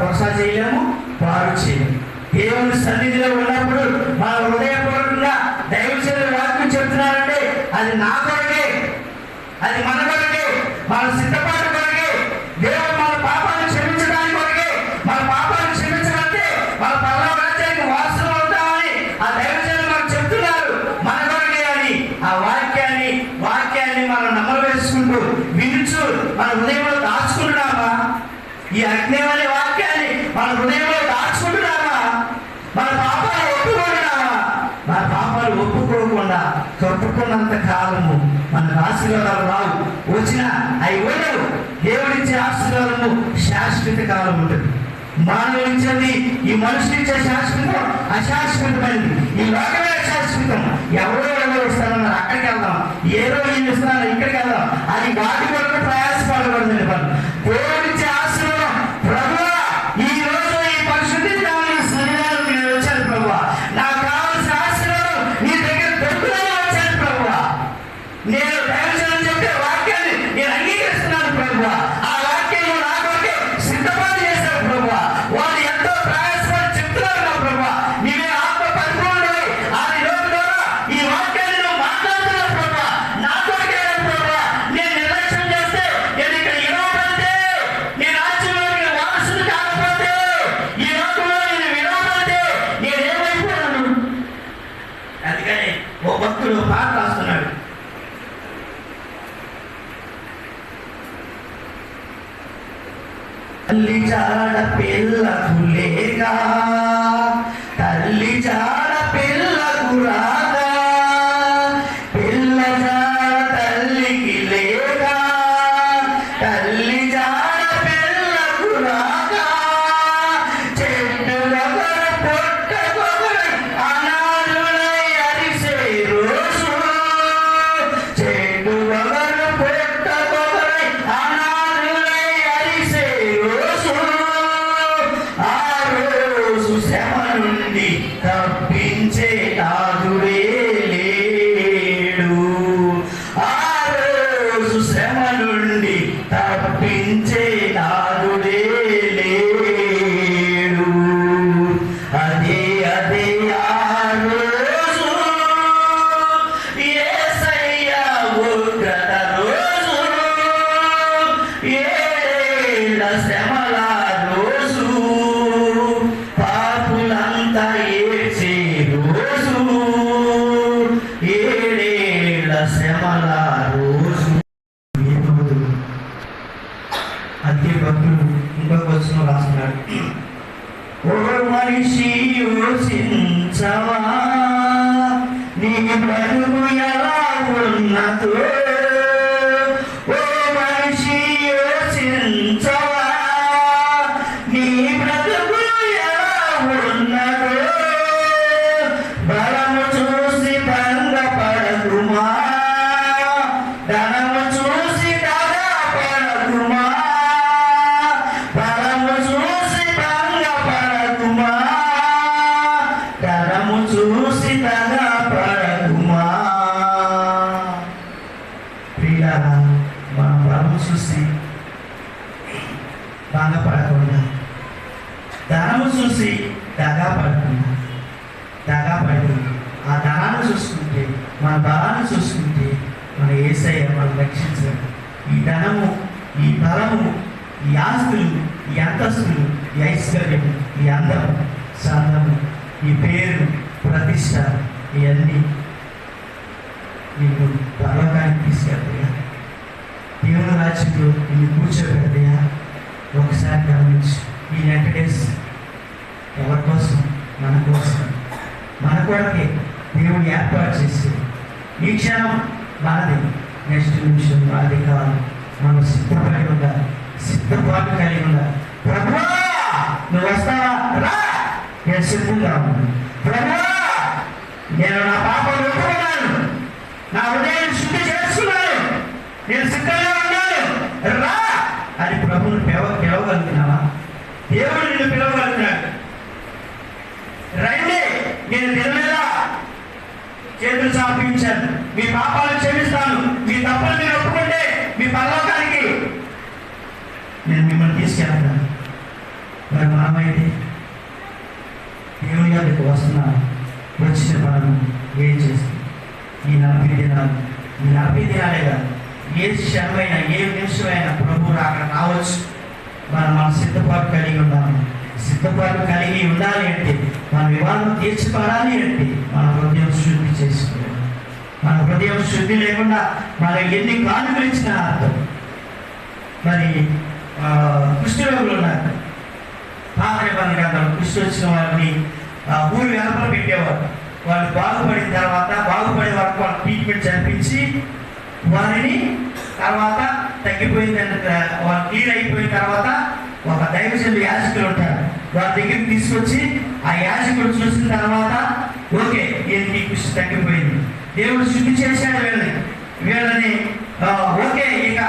కొరసా చేయలేము, పాడు చేయలేము. దేవుని సన్నిధిలో ఉన్నప్పుడు మన హృదయపూర్వకంగా దైవజనుల వాక్యం చెప్తున్నారంటే అది నా కొరకే, అది మన కొరకే, మన సిద్ధపాటు కొరకే. దేవుడు మన పాపాలను క్షమించడానికి కొరకే. మన పాపాలను క్షమించమంటే మన పరలోక రాజ్యానికి వారసులు అవుతామని ఆ దైవజనులు మనకు చెప్తున్నారు. మన కొరకే అని ఆ వాక్యాన్ని మనం నమ్మలు వేసుకుంటూ వినుచు మన హృదయంలో దాచుకుంటున్నామా? ఈ అగ్ని అనే వాక్యాన్ని మన హృదయంలో దాచుకుంటున్నామా? మన పాపాలు ఒప్పుకుంటున్నామా? మన పాపాలు ఒప్పుకోకుండా కప్పుకున్నంత కాలము మనకు ఆశీర్వాదాలు రావు. వచ్చిన అవి ఉండవు. దేవుడిచ్చే ఆశీర్వాదము శాశ్వత కాలం ఉంటుంది. మానవుడిచ్చేది ఈ మనుషులిచ్చే శాశ్వతం అశాశ్వతమైనది. ఈ లోకమే శాశ్వతం. ఎవరో ఇస్తారన్నారు, అక్కడికి వెళ్దాం. ఏదో ఏం ఇస్తున్నారు, ఇక్కడికి వెళ్దాం. అది వాటి కొరకు ప్రయాసపడకూడదండి. దేవుడిచ్చే ఆశీర్వాదం ప్రభువా, ఈ రోజు ఈ పరిశుద్ధి సన్నిధానం నేను వచ్చాను ప్రభువా, నాకు కావాల్సిన ఆశీర్వాదం నీ దగ్గర దొరుకుతుందని వచ్చాను ప్రభువా. నేను దైవజనులు చెప్పే వాక్యాన్ని నేను అంగీకరిస్తున్నాను ప్రభువా. ఆ వాక్యాన్ని నా కొరకే సిద్ధపాటు చేశాను ప్రభువా. వాళ్ళు ఎంతో ప్రయాసపడి చెప్తున్నారు నా ప్రభువా. నీవే ఆత్మ పరిపూర్ణుడై ఆ రోజు ద్వారా ఈ వాక్యాన్ని నువ్వు మాట్లాడుతున్నావు ప్రభువా. నా కొరకే ప్రభువా. నేను నిర్లక్ష్యం చేస్తే, నేను ఇక్కడ ఇవ్వబడితే, నేను రాజ్యంలోకి వారసుడు కాకపోతే, ఈ లోకంలో నేను వినవబడితే నేనేమైపోయాను? అందుకని ఓ భక్తుడు పాట రాస్తున్నాడు. తల్లి జాడ పిల్లకు లేక, తల్లి జాడ పిల్లకు రాగా, పిల్ల లేక తల్లి జాడ పిల్లకు రాక చెట్టుకొకరు పుట్టకొకరు అనాథులై అరిసే రోజు చెట్టుకొకరు పుట్టకొకరు అనాథులై అరిసే రోజు ఆ రోజు శ్రమ నుండి తప్పించే నాదుడే లేడు ఆ రోజు శ్రమ నుండి తప్పించే నాదుడే లేడు అదే అదే ఆ రోజు యేసయ్య ఉగ్రత రోజు ఏడేళ్ల శ్రమల రోజు పాపులంతా ఏడ్చే రోజు ఏడేళ్ల శ్రమల రోజు. అదే భక్తుడు ఇంకొక వచనం రాస్తున్నాడు. ఓ మనిషి యోచించవా నీ బ్రతుకు ఎలా ఉన్నదో ఓ మనిషి యోచించవా నీ బ్రతుకు ఎలా ఉన్నదో బలము చూసి భంగపడకుమా ధనము చూసి దగపడకుమా బలము చూసి భంగపడకుమా ధనము చూసి దగపడకుమా. ప్రియులారా, మనం బలము చూసి భంగపడకుండా ధనము చూసి దగపడకుండా ఆ ధనాన్ని చూసుకుంటే మన బలాన్ని చూసుకుంటే మన యేసయ్య మనం రక్షించగలడు. ఈ ధనము ఈ బలము ఈ ఆస్తులు ఈ అంతస్తులు ఈ ఐశ్వర్యము ఈ అందము సందము ఈ పేరు ప్రతిష్ట ఇవన్నీ నిన్ను పరలోకానికి తీసుకెళ్తాయా దేవుని రాజ్యంలో నిన్ను కూర్చోబెడతాయా? ఒకసారి గమనించు. ఈ వెంకటేష్ ఎవరి కోసం? మన కోసం, మన కొరకే దేవుడు ఏర్పాటు చేసి ఈ క్షణం మనది, నెక్స్ట్ నిమిషం అది కాదు. మనం సిద్ధపడి ఉండాలి, సిద్ధపాటు కలిగి ఉండాలి. ప్రభువా నువ్వు వస్తావా? రా, నేను సిద్ధంగా ఉన్నాను. ప్రభువా నేను నా పాపను ఒప్పుకున్నాను, నా హృదయాన్ని శుద్ధి చేసుకున్నాను, నేను సిద్ధంగా ఉన్నాను, రా అని ప్రభువుని పిలవగలుగుతున్నావా? దేవుడు నిన్ను పిలవగలుగుతున్నాడు. రండి, నేను దినమేలా చేతులు చాపించాను, మీ పాపాలు క్షమిస్తాను, మీ తప్పులు మీరు ఒప్పుకుంటే మీ పరలోకానికి నేను మిమ్మల్ని తీసుకెళ్తాను. మరి మనమైతే దేవుని గారికి వస్తున్నాను, వచ్చిన మనం ఏం చేస్తాం? ఈ 40 దినాలే కాదు, ఏ క్షణమైనా ఏ నిమిషమైనా ప్రభు అక్కడ రావచ్చు. మన సిద్ధపాటు కలిగి ఉండాలి. సిద్ధపాటు కలిగి ఉండాలి అంటే మన వివాహం తీర్చిపడాలి అంటే మన హృదయం శుద్ధి చేసుకోవాలి. మన హృదయం శుద్ధి లేకుండా మనం ఎన్ని కానుకలు ఇచ్చినా అర్థం. మరి కుష్ఠరోగులు ఉన్నారు, పాత నిబంధన గ్రంథంలో కుష్ఠ వచ్చిన వారిని ఊరు వెనపల పెట్టేవారు. వాళ్ళు బాగుపడిన తర్వాత బాగుపడే వరకు వాళ్ళు ట్రీట్మెంట్ జరిపించి వారిని తర్వాత తగ్గిపోయిందని వాళ్ళు క్లియర్ అయిపోయిన తర్వాత ఒక దైవజనులు యాజకులు ఉంటారు, వారి దగ్గరికి తీసుకొచ్చి ఆ యాజకుడు చూసిన తర్వాత ఓకే ఈ కుష్టి తగ్గిపోయింది, దేవుడు శుద్ధి చేశాడు వీళ్ళని ఓకే ఇక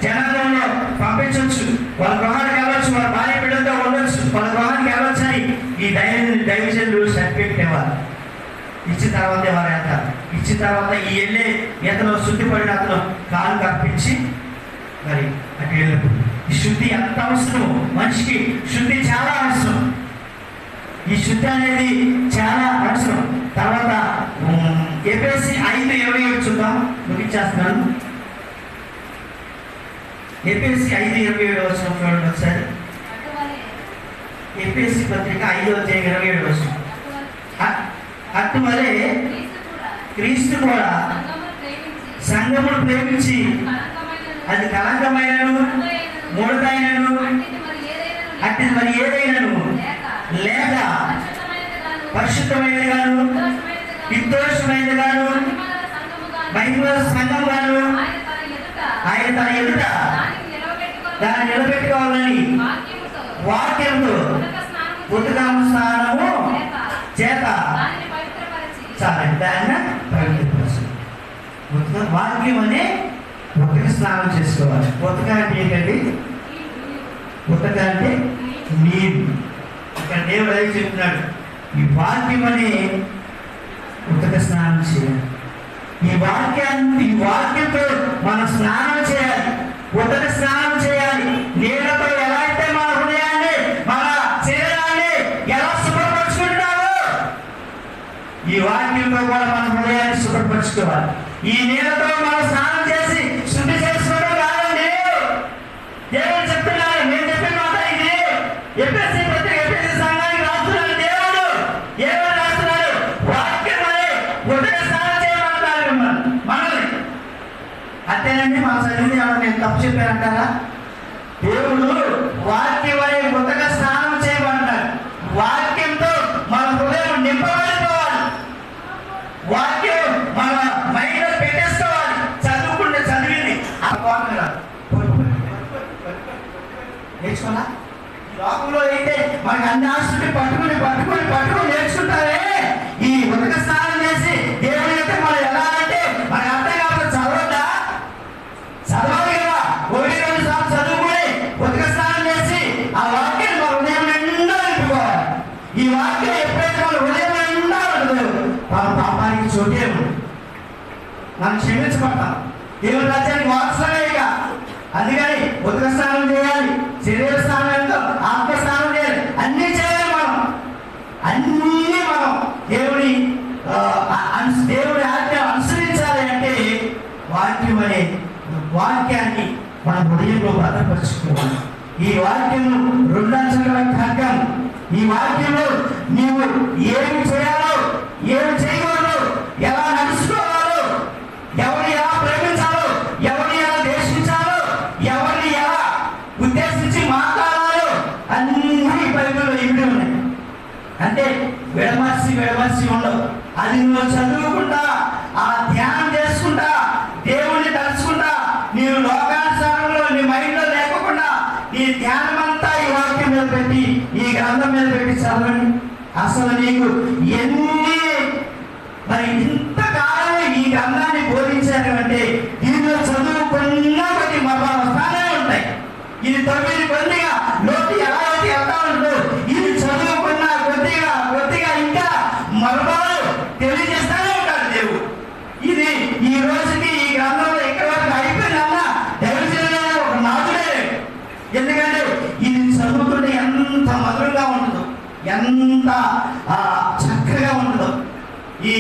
జనాంగంలో పంపించవచ్చు, వాళ్ళ గృహానికి వెళ్ళొచ్చు, వాళ్ళ భార్య బిడ్డలతో ఉండొచ్చు, వాళ్ళ గృహానికి వెళ్ళొచ్చు అని ఈ దైవజనులు సర్టిఫికెట్ ఇవ్వాలి. ఇచ్చిన తర్వాత వారు వెళ్తారు. ఇచ్చిన తర్వాత ఈ వెళ్ళే ఇతను శుద్ధి పడిన అతను కాలు కప్పించి మరి అటు వెళ్ళినప్పుడు ఈ శుద్ధి ఎంత అవసరం, మనిషికి శుద్ధి చాలా అవసరం. ఈ శుద్ధి అనేది చాలా అవసరం. తర్వాత ఎఫెసీ 5:27 చూద్దాం, ముగించేస్తున్నాను. ఎఫెసీ 5:27 చూడండి ఒకసారి. ఎఫెసీ పత్రిక 5:27 అటువలే క్రీస్తు కూడా సంఘమును ప్రేమించి అది కలంకమైనను ముడతైనను అట్టి మరి ఏదైనాను లేక పరిశుద్ధమైనది గాను నిర్దోషమైనది గాను మహిమ సంఘం గాను తన ఎదుట దాన్ని నిలబెట్టుకోవాలని వాక్యంతో ఉతకము స్నానము చేత చాలా దాన్ని పవిత్రపరచు. వాక్యం అనే ఉతక స్నానం చేసుకోవాలి. ఉతక అంటే ఏంటండి? ఉతక అంటే నీరు. ఇక్కడ దేవుడు అదే చెప్తున్నాడు, ఈ వాక్యం అనే ఉతక స్నానం చేయాలి. ఈ వాక్యంతో మనం స్నానం చేయాలి, ఉతక స్నానం చేయాలి. నీళ్ళతో ఎలా అయితే మన హృదయాన్ని మన శరీరాన్ని ఎలా శుభ్రపరచుకుంటామో ఈ వాక్యంతో కూడా మన హృదయాన్ని శుభ్రపరచుకోవాలి. ఈ నీళ్ళతో మనం స్నానం చేసి శుద్ధి చేసుకోవడం కాదండి. దేవుడు చెప్తున్నాడు, నేను చెప్పిన మాట ఇది. ఎఫెసీ పత్రిక ఎఫెసీ సంఘానికి రాస్తున్నాడు దేవుడు. ఏమని రాస్తున్నాడు? వాక్యం అనే ఉదయ స్నానం చేయమంటారు మనల్ని. అంతేనండి, మా చదివింది ఏమన్నా నేను తప్పు చెప్పానంటారా? దేవుడు వాక్యం అనే ఉదక స్నానం చేయమంటారు. వాక్యంతో మన హృదయం నింపబడిపోవాలి. వాక్యం మన మైండ్లో పెట్టేసుకోవాలి. చదువుకుంటే చదివింది నేర్చుకోవాలా? లోకంలో అయితే మనకి అన్ని ఆస్తులు పట్టుకుని నేర్చుకుంటారే. ఈ ఉదక స్నానం చేసి దేవుడి యొక్క మనం ఎలా అంటే మనకు అర్థం కాకపోతే చదవాలి కదా. 1-2 సార్లు చదువుకుని ఉదక స్నానం చేసి ఆ వాక్యాన్ని మన హృదయం నిండా నింపుకోవాలి. ఈ వాక్యం ఎప్పుడైతే మన హృదయం నిండా ఉండదు, మన పాపానికి చోటే ఉంది, మనం క్షమించబడతాం. దేవుడి రాజ్యానికి వారసులమే. ఇక అందుకని ఉదక స్నానం చేయాలి, శరీర స్నానం ఎంతో ఆత్మ స్నానం చేయాలి, అన్నీ చేయాలి. అన్నీ మనం దేవుడి ఆజ్ఞ అనుసరించాలి. అంటే వాక్యం అనే వాక్యాన్ని మన హృదయంలో భద్రపరుచుకోవాలి. ఈ వాక్యం 2 అంచెల ఖడ్గం. ఈ వాక్యంలో నీవు ఏమి చేయాలో, ఏమి చేయకూడదు, ఎలా నడుచుకోవాలో, ఎవరిని ఎలా ప్రేమించాలో, ఎవరిని ఎలా ద్వేషించాలో, ఎవరిని ఎలా ఉద్దేశించి మాట్లాడాలో అన్నీ బైబిల్లో ఇవి ఉన్నాయి. అంటే విడమర్చి ఉండవు. అది నువ్వు చదువుకుంటా, ఆ ధ్యానం చేసుకుంటా, దేవుణ్ణి తలుచుకుంటా, నీవు లోకానుసారంలో నీ మైండ్లో లేకుండా నీ ధ్యానం అంతా ఈ వాక్యం మీద పెట్టి, ఈ గ్రంథం మీద పెట్టి చదవండి. అసలు నీకు మరి ఇంతకాలం ఈ గ్రంథాన్ని బోధించారు అంటే దీనిలో చదువుకున్నా కొద్ది మర్మాలు వస్తానే ఉంటాయి. ఇది 9 కొద్దిగా లోటు ఎలా అయితే వెళ్తా ఉంటుందో, ఇది చదువుకున్నా కొద్దిగా ఇంకా మర్మాలు తెలియజేస్తానే ఉంటాడు దేవుడు. ఇది ఈ రోజుకి ఈ గ్రంథంలో ఇక్కడ వరకు అయిపోయిందన్నా దైవజనులైన ఒక నాదుడే. ఎందుకంటే ఇది చదువుతుంటే ఎంత మధురంగా ఉంటుందో, ఎంత చక్కగా ఉంటుందో. ఈ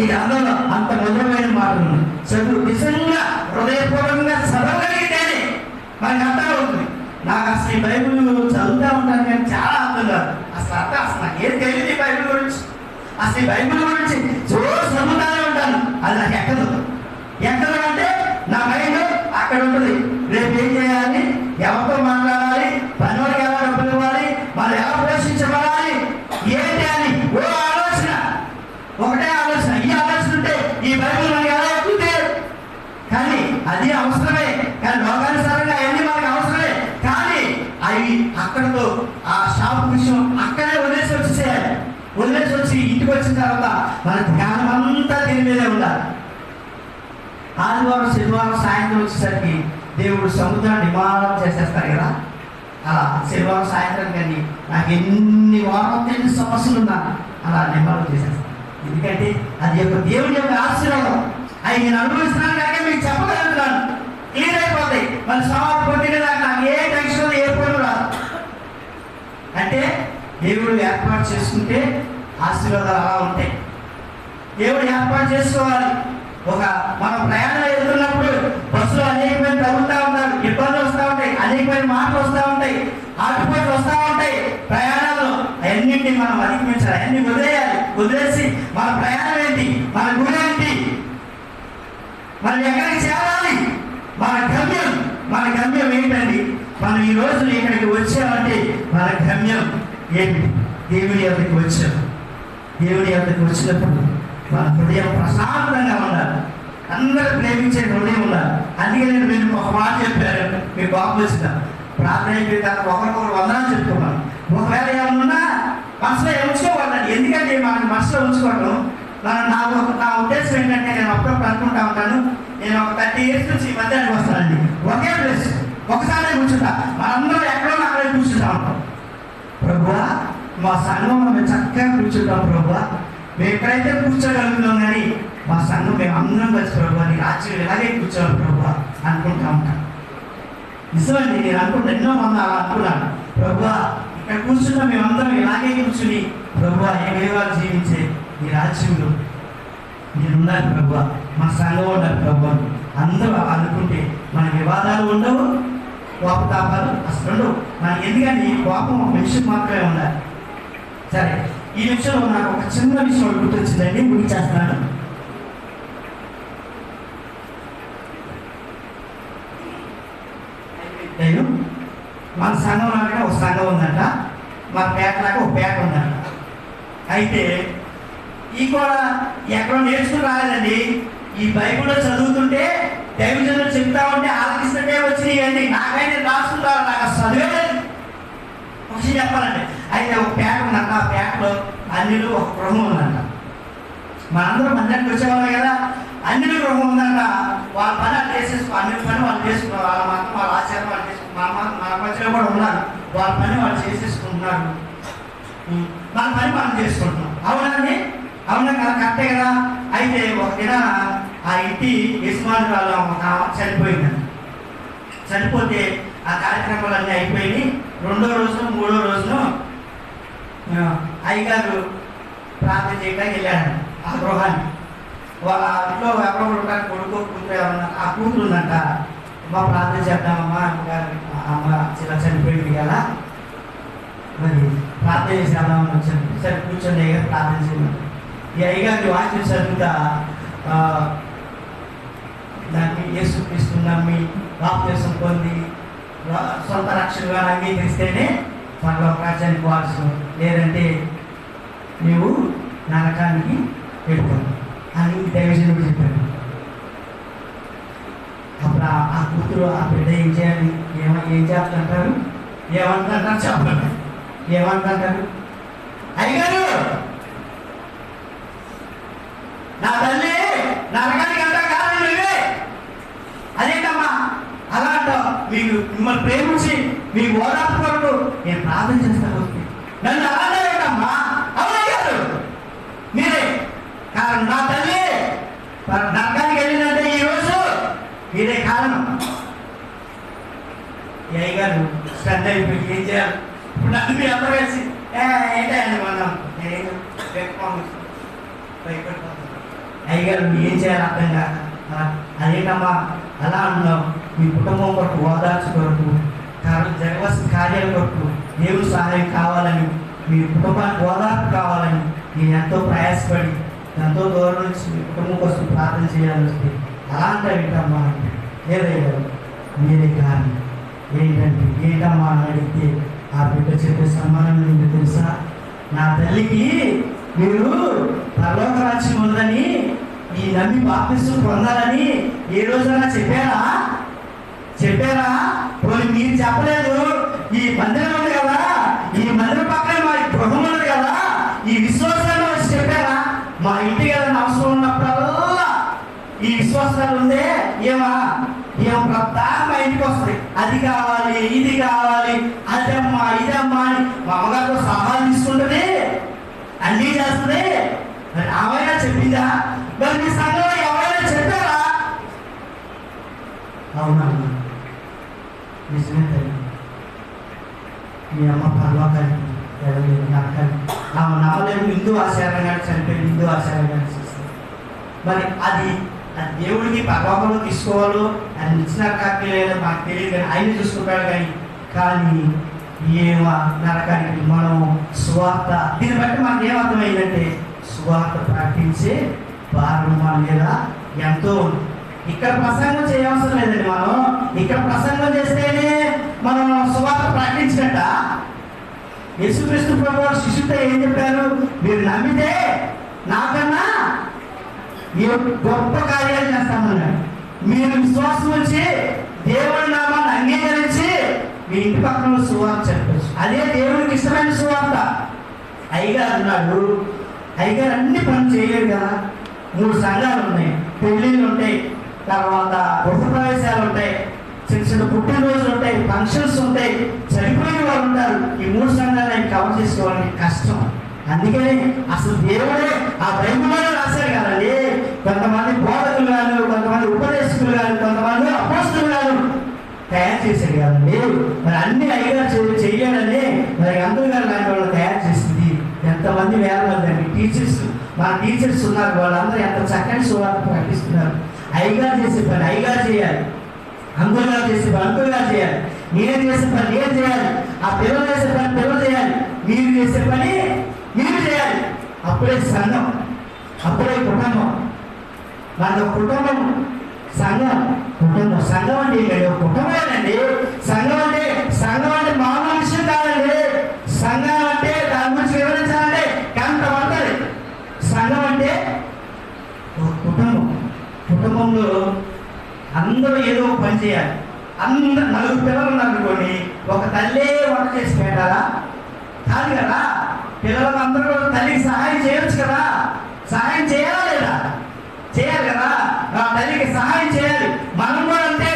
గ్రంథంలో అంత మధురమైన మాటలు చదువు నిజంగా హృదయపూర్వకంగా చదవగలిగితేనే మనకి అర్థం అవుతుంది. నాకు అసలు ఈ బైబిల్ చదువుతూ ఉంటాను కానీ చాలా అర్థం కాదు. అసలు నాకు ఏం తెలియదు ఈ బైబిల్ గురించి. అసలు ఈ బైబిల్ గురించి చదువుతానే ఉంటాను, అది నాకు ఎక్కదు అంటే నా మైండ్ అక్కడ ఉంటుంది. రేపు ఏం చేయాలి, ఎవరితో మాట్లాడాలి, పనివాడికి ఎలా డబ్బులు ఇవ్వాలి, వాళ్ళు ఎలా పోషించబడాలి, ఏంటి అని ఒకటే ఆలోచన. ఈ ఆలోచన ఉంటే ఈ బైబిల్ మనకి ఎలా ఎక్కుతుంది. కానీ అది అవసరమే, కానీ లోకానుసారంగా అవన్నీ మనకు అవసరమే. కానీ అవి అక్కడతో ఆ షాప్ విషయం అక్కడే వదిలేసి వచ్చి ఇంటికి వచ్చిన తర్వాత మన ధ్యానం అంతా దీని మీదే ఉండాలి. ఆదివారం శనివారం సాయంత్రం వచ్చేసరికి దేవుడు సముద్రాన్ని నిమానం చేసేస్తారు కదా. అలా శనివారం సాయంత్రం కానీ నాకు ఎన్ని సమస్యలు ఉన్నా అలా నిమానం చేసేస్తాను. ఎందుకంటే అది యొక్క దేవుడి యొక్క ఆశీర్వాదం. అవి నేను అనుభవిస్తున్నాను కనుక మీకు చెప్పగలుగుతున్నాను. క్లియర్ అయిపోతాయి. మన సమాప్తి పొందిన నాకు ఏ టెన్షన్ ఏ పనులు రాదు. అంటే దేవుడు ఏర్పాటు చేసుకుంటే ఆశీర్వాదాలు అలా ఉంటాయి. దేవుడు ఏర్పాటు చేసుకోవాలి. మనం ప్రయాణం వెళ్తున్నప్పుడు బస్సులో అనేకమైన తగులుతూ ఉంటారు, ఇబ్బందులు వస్తూ ఉంటాయి, అనేకమైన మాటలు వస్తూ ఉంటాయి, ఆటుపోట్లు వస్తూ ఉంటాయి. ప్రయాణాలు అన్నింటినీ మనం అధిగమించాలి, అన్ని వదిలేసి మన ప్రయాణం ఏంటి, మన గురి ఏంటి, మనం ఎక్కడికి చేరాలి, మన గమ్యం ఏంటండి. మనం ఈ రోజు ఇక్కడికి వచ్చామంటే మన గమ్యం ఏమిటి? దేవుడి యొద్దకు వచ్చాము. దేవుడి యొద్దకు వచ్చినప్పుడు మన హృదయం ప్రశాంతంగా ఉండాలి. అందరూ ప్రేమించే హృదయం ఉండాలి. అందుకే నేను మీరు ఒక మాట చెప్పారు, మీకు కోపం వచ్చిందా? ప్రార్థన అయిపోయిన తర్వాత ఒకరికొకరు వందనాలు చెప్పుకున్నాను. ఒకవేళ ఏమన్నా మనసులో ఉంచుకోవాలండి. ఎందుకంటే మనకి మనసులో ఉంచుకోవడం నా ఉద్దేశం ఏంటంటే, నేను అప్పుడప్పుడు అనుకుంటా ఉంటాను, నేను ఒక 30 years నుంచి ఈ మధ్యాహ్నం వస్తానండి. ఒకే ప్లేస్ ఒకసారి కూర్చుంటా, మనందరం ఎక్కడో అక్కడే కూర్చుంటా ఉంటాం. ప్రభువా, మా సంఘంలో మేము చక్కగా కూర్చుంటాం ప్రభువా, మేము ఎక్కడైతే కూర్చోగలుగుతాం, కానీ మా సంఘం మేము అందరం కలిసి ప్రభువా నీ రాజ్యం ఇలాగే కూర్చోవాలి ప్రభువా అనుకుంటా ఉంటాం. నిజమండి, నేను అనుకుంటా, ఎన్నో మంది అలా అనుకున్నాను. ప్రభువా, ఇక్కడ కూర్చున్నా మేమందరం ఇలాగే కూర్చుని ప్రభువా ఏ వేవాలు జీవించే ఈ రాజ్యంలో నేనున్నాను ప్రభువా, మా సంఘం ఉన్నారు ప్రభువా. అందరూ అనుకుంటే మన వివాదాలు ఉండవు, కోపతాపాలు అసలు ఉండవు మనకి. ఎందుకంటే కోపం ఒక నిమిషం మాత్రమే ఉండాలి. సరే, ఈ నిమిషంలో నాకు ఒక చిన్న విషయం గుర్తొచ్చిందండి, ముగించేస్తున్నాను. నేను మన సంఘం లాగా ఒక సంఘం ఉందంట, మన పేటలాగా ఒక పేట ఉందంట. అయితే ఈ కూడా ఎక్కడో నేర్చుకుని రాలేదండి. ఈ బైబిల్లో చదువుతుంటే దైవజనులు చెప్తా ఉంటే ఆలకిస్తుంటే వచ్చినాయండి. నాకైతే రాసుకుంటారు, నాకు చదివేది ఒక చెప్పాలండి. అయితే ఒక పేట ఉందంట, ఆ పేటలో అన్నిలు ఒక గృహం ఉందంట. మనందరం మందిరానికి వచ్చేవాళ్ళం కదా, అన్నిలు గృహం ఉందంట. వాళ్ళ పని వాళ్ళు చేసేసుకో, అన్ని పని వాళ్ళు చేసుకున్నారు, వాళ్ళ మాత్రం వాళ్ళ ఆచారం వాళ్ళు చేసుకున్నారు. మన మధ్యలో కూడా ఉన్నారు, వాళ్ళ పని వాళ్ళు చేసేసుకుంటున్నారు, మన పని మనం చేసుకుంటున్నాం. అవునండి, అవునా కదా, కరెక్టే కదా. అయితే ఒక దిన ఆ ఇంటి యజమానురాలు ఒక చనిపోయిందండి. చనిపోతే ఆ కార్యక్రమాలన్నీ అయిపోయి 2వ రోజున 3వ రోజున అయ్యగారు ప్రార్థన చేయడానికి వెళ్ళాడండి ఆ గృహాన్ని. వాళ్ళ ఇంట్లో ఎవరో ఉంటారు, కొడుకు కూతురు ఎవరన్నా, ఆ కూతురు ఉందంట. అమ్మ ప్రార్థన చేద్దామమ్మా, అమ్మగారు అమ్మ ఇలా చనిపోయింది కదా, మరి ప్రార్థన చేసేద్దామని వచ్చింది. సరే కూర్చొని అయ్యగారు ప్రార్థన చేయమని. ఈ అయ్యగారికి వాక్యం చదువుతా దాన్ని యేసుక్రీస్తు నమ్మి బాప్తిసం పొంది సొంత రక్షణగా అంగీకరిస్తేనే మనలో రాజ్యానికి వారసు, లేదంటే నీవు నరకానికి వెళ్ళిపోవు అని దైవజనుడు చెప్పాడు. అప్పుడు ఆ కూతురు ఆ బిడ్డ ఏం చేయాలి, ఏం చేస్తుంటారు, ఏమంటారు చెప్పండి, ఏమంటారు? అయ్యగారు, నా తల్లి నరకానికి అంటా కారణం నువ్వే. అదేంటమ్మా అలా అంటావు? మిమ్మల్ని ప్రేమించి మీ ఓదార్పు కొరకు నేను ప్రార్థన చేస్తాను, నన్ను అలాంటమ్మా. అవునయ్యారు మీరే కారణం. నా తల్లి నరకానికి వెళ్ళిందంటే ఈరోజు మీరే కారణం. ఈ అయ్యగారు శ్రద్ధ అయిపోయి ఏం చేయాలి ఇప్పుడు? నన్ను మీ అందరూ కలిసి ఏంటండి మనం నేను అయ్యగారు ఏం చేయాలి అర్థం కాక, అదేంటమ్మా అలా అన్నావు? మీ కుటుంబం కొరకు ఓదార్చు కొరకు జరగవలసిన కార్యాల కొరకు దేవుడు సహాయం కావాలని, మీ కుటుంబానికి ఓదార్పు కావాలని నేను ఎంతో ప్రయాసపడి ఎంతో దూరం నుంచి మీ కుటుంబం కోసం ప్రార్థన చేయాలని వస్తే అలా అంటే ఏంటమ్మా అంటే, లేదయ్యారు మీరే కానీ ఏంటమ్మా అని అడిగితే ఆ బిడ్డ చెప్పే సన్మానం ఏంటో తెలుసా? నా తల్లికి మీరు పరలోక రాజ్యం ఉందని, ఈ నమ్మి బాప్తిసం పొందాలని ఏ రోజైనా చెప్పారా? పోనీ మీరు చెప్పలేదు. ఈ మందిరం ఉంది కదా, ఈ మందిరం పక్కనే మా గృహం ఉంది కదా, ఈ విశ్వాసాన్ని వచ్చి చెప్పారా? మా ఇంటికి ఏదైనా అవసరం ఉన్నప్పుడల్లా ఈ విశ్వాసాలు ఉందే ఏం ప్రధాన మా ఇంటికి వస్తుంది. అది కావాలి, ఇది కావాలి, అదమ్మా ఇదమ్మా అని మా అమ్మగారితో సలహాలు తీసుకుంటుంది, అన్నీ చేస్తుంది. మరి ఆమెనా చెప్పిందా? మరి మీ సంఘంలో ఎవరైనా చెప్పారా? అవునా? నిజమే తల్లి, మీ అమ్మ పర్వాకానికి నరకాలి. ఆమె నమ్మలేదు, హిందూ ఆచారంగా చనిపోయింది, హిందూ ఆచారంగా చేస్తుంది. మరి అది దేవుడికి పర్వాకంలో తీసుకోవాలో అది ఇచ్చిన కాకి లేదో మాకు తెలియదు, కానీ ఆయన చూసుకుంటాడు. కానీ నరకానికి మనం సువార్త, దీన్ని బట్టి మనకు ఏమర్థమైందంటే సువార్త ప్రకటించే భారం మన మీద ఎంతో ఉంది. ఇక్కడ ప్రసంగం చేయవలసిన లేదండి. మనం ఇక్కడ ప్రసంగం చేస్తేనే మనం సువార్త ప్రకటించినట్ట. యేసుక్రీస్తు ప్రభువు శిష్యుడితో ఏం చెప్పారు? మీరు నమ్మితే నాకన్నా మీరు గొప్ప కార్యాలు చేస్తామన్నాడు. మీరు విశ్వాసం వచ్చి దేవుడి నామాన్ని అంగీకరించి మీ ఇంటి పక్కన సువార్త చెప్పచ్చు. అదే దేవుడికి ఇష్టమైన సువార్త. అయ్యగారు ఉన్నాడు, అయ్యగారు అన్ని పనులు చేయలేడు కదా. 3 సంఘాలు ఉన్నాయి, పెళ్ళిళ్ళు ఉంటాయి, తర్వాత గృహప్రవేశాలు ఉంటాయి, చిన్న చిన్న పుట్టినరోజులు ఉంటాయి, ఫంక్షన్స్ ఉంటాయి, చనిపోయిన వాళ్ళు ఉంటారు. ఈ 3 సంఘాలు ఆయన కవర్ చేసుకోవాలని కష్టం. అందుకని అసలు దేవుడే ఆ బైబిల్లో రాశారు కదండి. కొంతమంది బోధకులు గాను, కొంతమంది ఉపదేశకులు గాను, కొంతమంది అపోస్తులు గాను తయారు చేశాడు కదండి. మరి అన్ని అయ్యగారు చెయ్యాలని మరి అందరూ గారు లాంటి వాళ్ళు తయారు చేసింది. ఎంతమంది వేల మంది అండి టీచర్స్, మన టీచర్స్ ఉన్నారు, వాళ్ళందరూ ఎంత చక్కని సువార్త ప్రకటిస్తున్నారు. అయ్యగారు చేసే పని అయ్యగారు చేయాలి, అందరూ గారు చేసే పని అందరూ గారు చేయాలి, నేను చేసే పని నేను చేయాలి, ఆ పిల్లలు చేసే పని పిల్లలు చేయాలి, మీరు చేసే పని మీరు చేయాలి. అప్పుడే సంఘం, అప్పుడే కుటుంబం. మన కుటుంబం సంఘం. కుటుంబం సంఘం అంటే కుటుంబమేనండి. సంఘం అంటే మామూలు విషయం కాదండి. సంఘం అంటే దాని గురించి వివరించాలంటే గంట పడుతుంది. సంఘం అంటే ఒక కుటుంబం. కుటుంబంలో అందరూ ఏదో ఒక పని చేయాలి. అందరు 4 పిల్లలు ఉన్నారనుకోండి, ఒక తల్లి వంట చేసి పెట్టాలా? కాదు కదా. పిల్లలకు అందరూ తల్లికి సహాయం చేయొచ్చు కదా. సహాయం చేయాలా లేదా? చేయాలి కదా. ఆ తల్లికి సహాయం చేయాలి. మనం కూడా అంటే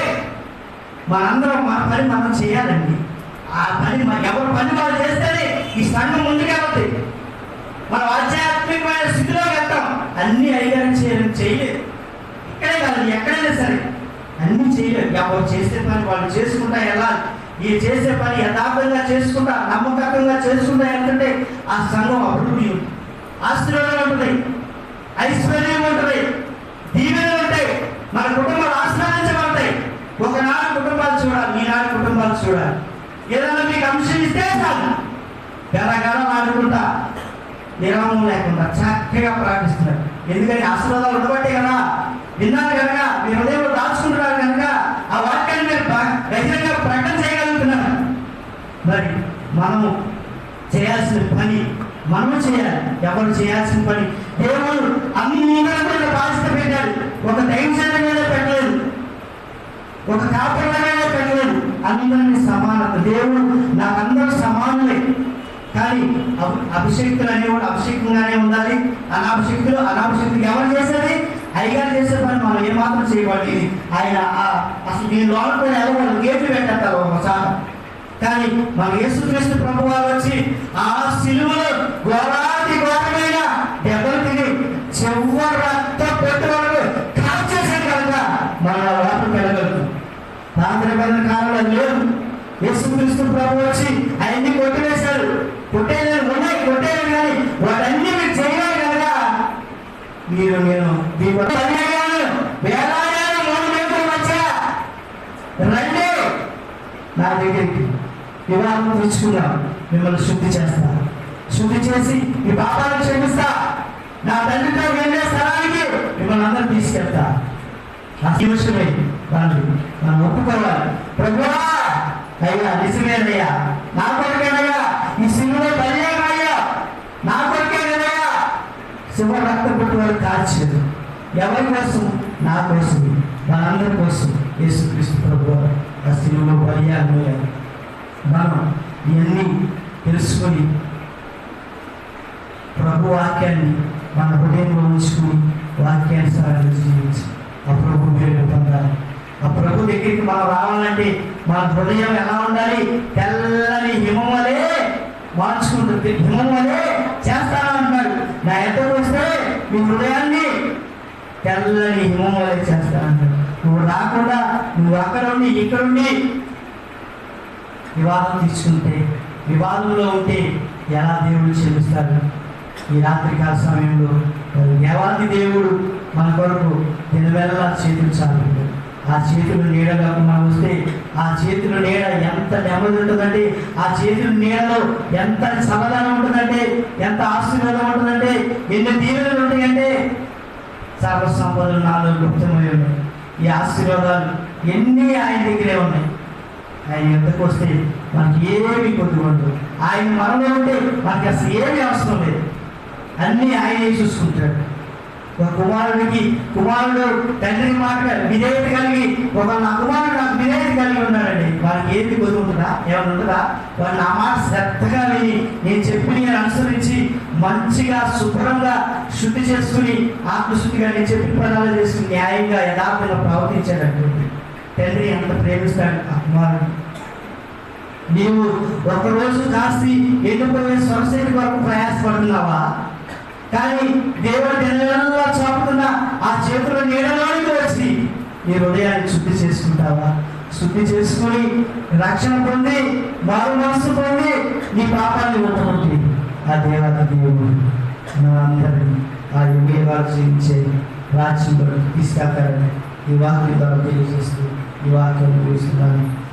మనందరం మన పని మనం చేయాలండి. ఆ పని ఎవరు పని వాళ్ళు చేస్తేనే ఈ సంఘం ముందుకెళ్తుంది. మనం ఆధ్యాత్మికమైన స్థితిలోకి వెళ్తాం. అన్ని అయ్యారని చేయలేదు. ఇక్కడే కాదు, ఎక్కడైనా సరే అన్ని చేయలేదు. ఎవరు చేసే పని వాళ్ళు చేసుకుంటా వెళ్ళాలి. ఈ చేసే పని యథార్థంగా చేసుకుంటా, నమ్మకంగా చేసుకుంటా ఏంటంటే ఆ సంఘం అభివృద్ధి ఉంటుంది, ఆశీర్వాదం ఉంటుంది, ఐశ్వర్యం ఉంటుంది, దీవెనలు ఉంటాయి. మన కుటుంబాలు ఆశ్రయించబడతాయి. ఒకనాడు కుటుంబాలు చూడాలి, ఈనాడు కుటుంబాలు చూడాలి. ఏదైనా మీకు అంశం ఇస్తే చాలు గలగల ఆడుకుంటా విరామం లేకుండా చక్కగా ప్రార్థిస్తున్నారు. ఎందుకని ఆశీర్వాదాలు ఉండబట్టే కదా. విన్నారు కనుక మీ హృదయంలో దాచుకుంటున్నారు కనుక ఆ వాక్యాన్ని మీరు బహిరంగ ప్రకటన చేయగలుగుతున్నారు. మరి మనము చేయాల్సిన పని మనము చేయాలి. ఎవరు చేయాల్సిన పని దేవుడు అందరూ కూడా బాధ్యత పెట్టాడు. ఒక దైవజన మీద పెట్టలేదు, ఒక కాపుల మీద పెట్టలేదు. అందరినీ సమానత. దేవుడు నాకందరూ సమానులే. కానీ అభిషేక్తులు అనేవాడు అభిషేకంగానే ఉండాలి. అనాభిషేక్తులు ఎవరు చేసేది? అయ్యగారు చేసే పని మనం ఏమాత్రం చేయబడి ఆయన అసలు నేను లోపల ఎవరు గేట్లు పెట్టేస్తారు ఒకసారి. కానీ మన యేసుక్రీస్తు ప్రభు వారు వచ్చి ఆ సిలువలో ఘోరమైన దెబ్బలు తిని చివరి రక్త పెట్టుబడులు కాల్చేసాడు కనుక మన లోపలికి వెళ్ళగలుగుతాం. పాత్రమైన కాలంలో లేదు. యేసుక్రీస్తు ప్రభు వచ్చి అవన్నీ కొట్టివేశాడు. కొట్టేయలేదు కానీ వాటన్నీ మీరు చేయాలి కనుక నేను వేలాయాలు 3 మీటర్ల మధ్య రండి నా దగ్గరికి, వివాహం తెచ్చుకుందాం, మిమ్మల్ని శుద్ధి చేస్తా, శుద్ధి చేసి మీ పాపాలను క్షమిస్తా, నా తండ్రితో వెళ్ళే స్థలానికి మిమ్మల్ని అందరూ తీసుకెళ్తా. విషయమై మనం ఒప్పుకోవాలి. ప్రభువా అయ్యా నిజమేనయ్యా, నా కొడుకేనయ్యా, ఈ సిలువలో బలియాగయ్యా, నా కొడుకేనయ్యా. శివ రక్త పుట్టువారు కాల్చారు. ఎవరి కోసం? నా కోసం, మనందరి కోసం. యేసుక్రీస్తు ప్రభు ఆ సిలువలో బలియాగయ్యారు. మనం ఇవన్నీ తెలుసుకొని ప్రభు వాక్యాన్ని మన హృదయంలో ఉంచుకుని వాక్యానుసారంగా జీవించి ఆ ప్రభు పేరు పొందాలి. ఆ ప్రభు దగ్గరికి మనం రావాలంటే మన హృదయం ఎలా ఉండాలి? తెల్లని హిమం వలే మార్చుకుంటుంది, హిమం వలే చేస్తాను అంటున్నాడు. నా ఎంతకు వస్తే మీ హృదయాన్ని తెల్లని హిమం వలే చేస్తానంటాడు. నువ్వు రాకుండా నువ్వు అక్కడుండి ఇక్కడుండి వివాదం తీసుకుంటే, వివాదంలో ఉంటే ఎలా దేవుడు క్షమిస్తాడు? ఈ రాత్రికాల సమయంలో దేవాది దేవుడు మన కొరకు నిలవెల్లా చేతులు చాలు. ఆ చేతులు నీడగా మనం వస్తే ఆ చేతుల నీడ ఎంత నెమ్మది ఉంటుందంటే, ఆ చేతుల నీడలో ఎంత సమాధానం ఉంటుందంటే, ఎంత ఆశీర్వాదం ఉంటుందంటే, ఎన్ని దీవెనలు ఉంటాయంటే సర్వ సంపదలు నాలో గుప్తమై ఉన్నాయి. ఈ ఆశీర్వాదాలు ఎన్ని ఆయన దగ్గరే ఉన్నాయి. ఆయన ఎంతకు వస్తే మనకి ఏమి కొద్ది ఉండదు. ఆయన మనలో ఉంటే మనకి అసలు ఏమీ అవసరం లేదు. అన్నీ ఆయనే చూసుకుంటాడు. ఒక కుమారుడు తండ్రి మాట విధేయత కలిగి నా కుమారుడు నాకు విధేయత కలిగి ఉన్నాడండి. వారికి ఏది కొద్ది ఉంటుందా? ఏమైనా ఉంటుందా? వాడు నా మాట శ్రద్ధగా విని నేను చెప్పి నేను అనుసరించి మంచిగా శుభ్రంగా శుద్ధి చేసుకుని ఆత్మశుద్ధిగా నేను చెప్పిన పదాలు చేసుకుని న్యాయంగా యథార్థంగా ప్రవర్తించాడంటే తండ్రి ఎంత ప్రేమిస్తాడు ఆ కుమారుడు. నీవు ఒకరోజు కాస్త ఎండిపోయే సొరసేటి వరకు ప్రయాసపడుతున్నావా? కానీ దేవుడు నెలలా చాపుతున్న ఆ చేతుల నీడలోనికి వచ్చి నీ హృదయాన్ని శుద్ధి చేసుకుంటావా? శుద్ధి చేసుకుని రక్షణ పొంది మారు మనసు పొంది నీ పాపాన్ని ఒప్పుకుంటే ఆ దేవత దేవుడు నా అందరినీ ఆ యుగ జీవించే రాజ్యంలో తీసుకెళ్తారని ఈ వాక్యం ద్వారా తెలియజేస్తూ ఈ వాక్యం చూస్తున్నాను.